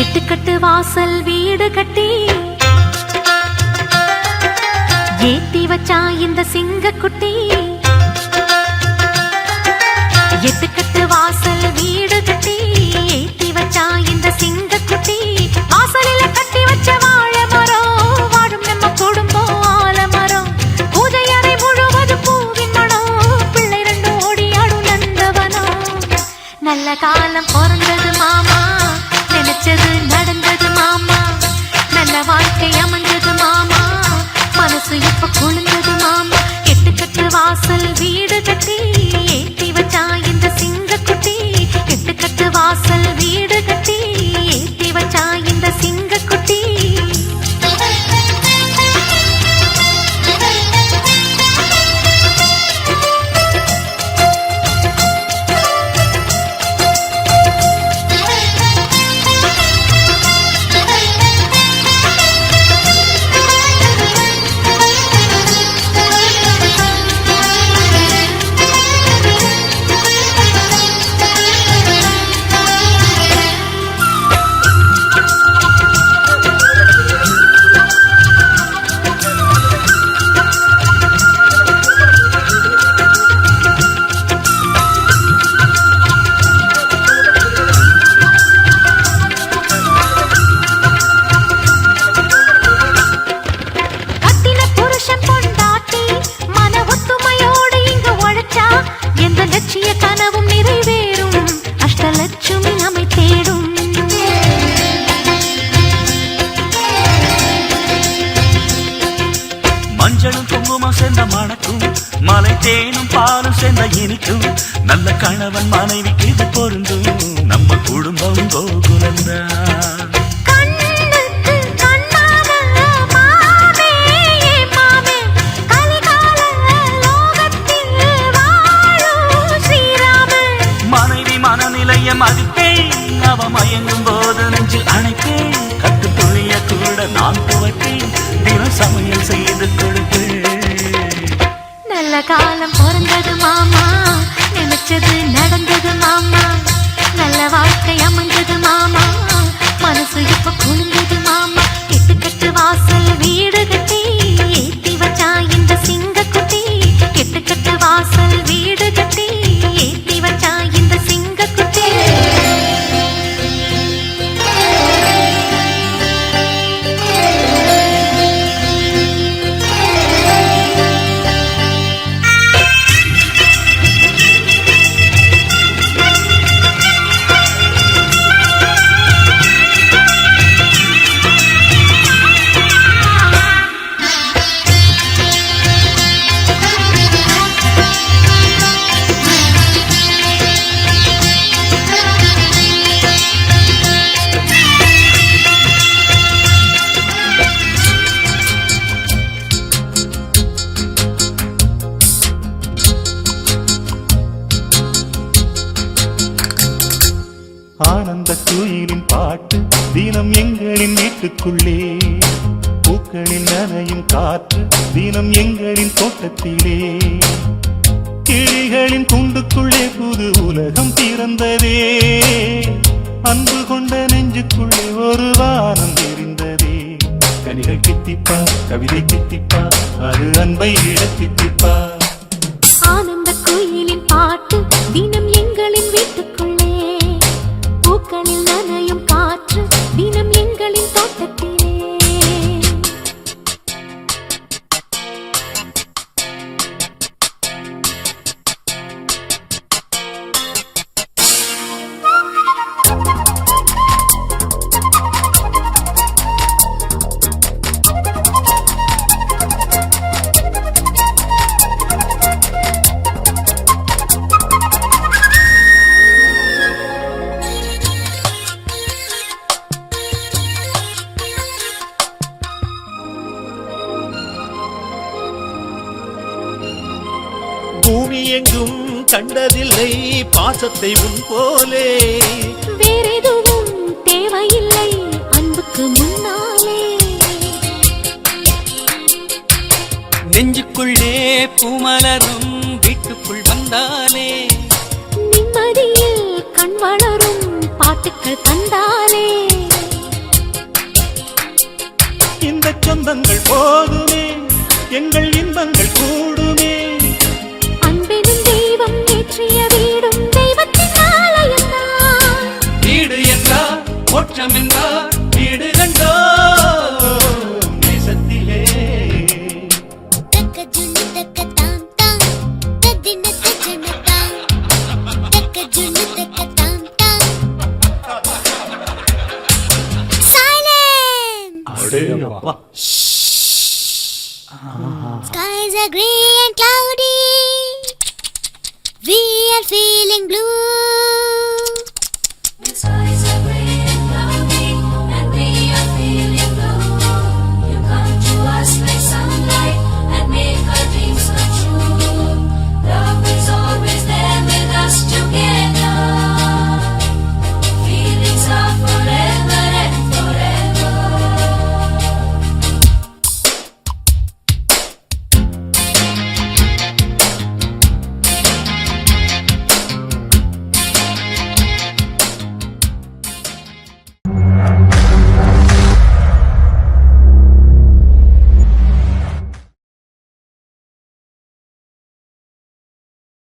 எட்டுக்கட்டு வாசல் வீடு கட்டி ஏத்தி வச்சா இந்த சிங்கக்குட்டி. எட்டுக்கட்டு வாசல் வீடு கட்டி ஏத்தி வச்சா இந்த சிங்கக்குட்டி. வாசலில கட்டி வச்ச வாழை மரம் வாழும் நம்ம குடும்பம் ஆலமரம். பூஜை அறை முழுவதும் பூவின் மனம், பிள்ளை ரெண்டு ஓடியாடும் நந்தவனம். நல்ல காலம் பிறந்தது மாமா, நினைச்சது நடந்தது மாமா. நல்ல வாழ்க்கை அமைஞ்சது மாமா, மனசு இப்ப குளிர்ந்தது மாமா. எட்டுக்கட்டு வாசல் வீடு கட்டி ஏத்தி வச்சா இந்த சிங்கக்குட்டி. எட்டுக்கட்டு வாசல் வீடு கட்டி ஏத்தி வச்சா இந்த சிங்கக்குட்டி. மனமும் சேர்ந்த மணக்கும் மலை தேனும் பாலும் சேர்ந்த இனிக்கும் நல்ல கணவன் மனைவிக்கு இது பொருந்தும் நம்ம குடும்பம் கோகுலந்தான் மதிப்பேன் அவ மயங்கும் போது நெஞ்சில் அணைப்பேன் கட்டு துணிய கூட நான் துவைப்பேன் தினம் சமையல் செய்து கொடுப்பேன் நல்ல காலம் பிறந்தது மாமா நினைச்சது நடந்தது மாமா நல்ல வாழ்க்கை அமைஞ்சது மாமா மனசு இப்ப குளிர்ந்தது மாமா கெட்டு கட்டு வாசல் வீடு கட்டி ஏத்தி வச்சா இந்த சிங்கக்குட்டி கெட்டு கட்டு வாசல் வீடு கட்டி ஏத்தி வச்சா இந்த சிங்கக்குட்டி ஆனந்த குயிலின் பாட்டு தினம் எங்களின் வீட்டுக்குள்ளே பூக்களில் நனையும் காற்று தினம் எங்களின் தோட்டத்திலே கிளிகளின் கூண்டுக்குள்ளே புது உலகம் பிறந்ததே அன்பு கொண்ட நெஞ்சுக்குள்ளே ஒரு வானம் தெரிந்ததே கனிகள் கித்திப்பா கவிதை கித்திப்பா அது அன்பை இட கித்திப்பா ஆனந்த குயிலின் பாட்டு தினம் எங்களின் வீட்டுக்குள்ளே பூக்களில் நனையும் காற்று தினம் எங்களின் தோட்டத்திலே பூமி எங்கும் கண்டதில்லை பாசத்தை உன் போலே வேறெதுவும் தேவையில்லை அன்புக்கு முன்னாலே நெஞ்சுக்குள்ளே பூமலரும் வீட்டுக்குள் வந்தாலே நிம்மதியில் கண் வளரும் பாட்டுக்கள் தந்தாலே இந்த சொந்தங்கள் போதுமே எங்கள் இன்பங்கள் கூடுமே அன்பெனும் தெய்வம் ஏற்றிய வீடும் தெய்வத்தின் ஆலயம்தான் வீடு என்றார் மோட்சம் என்றார் வீடு கண்டோ நேசத்திலே Skies are grey and cloudy. We are feeling blue.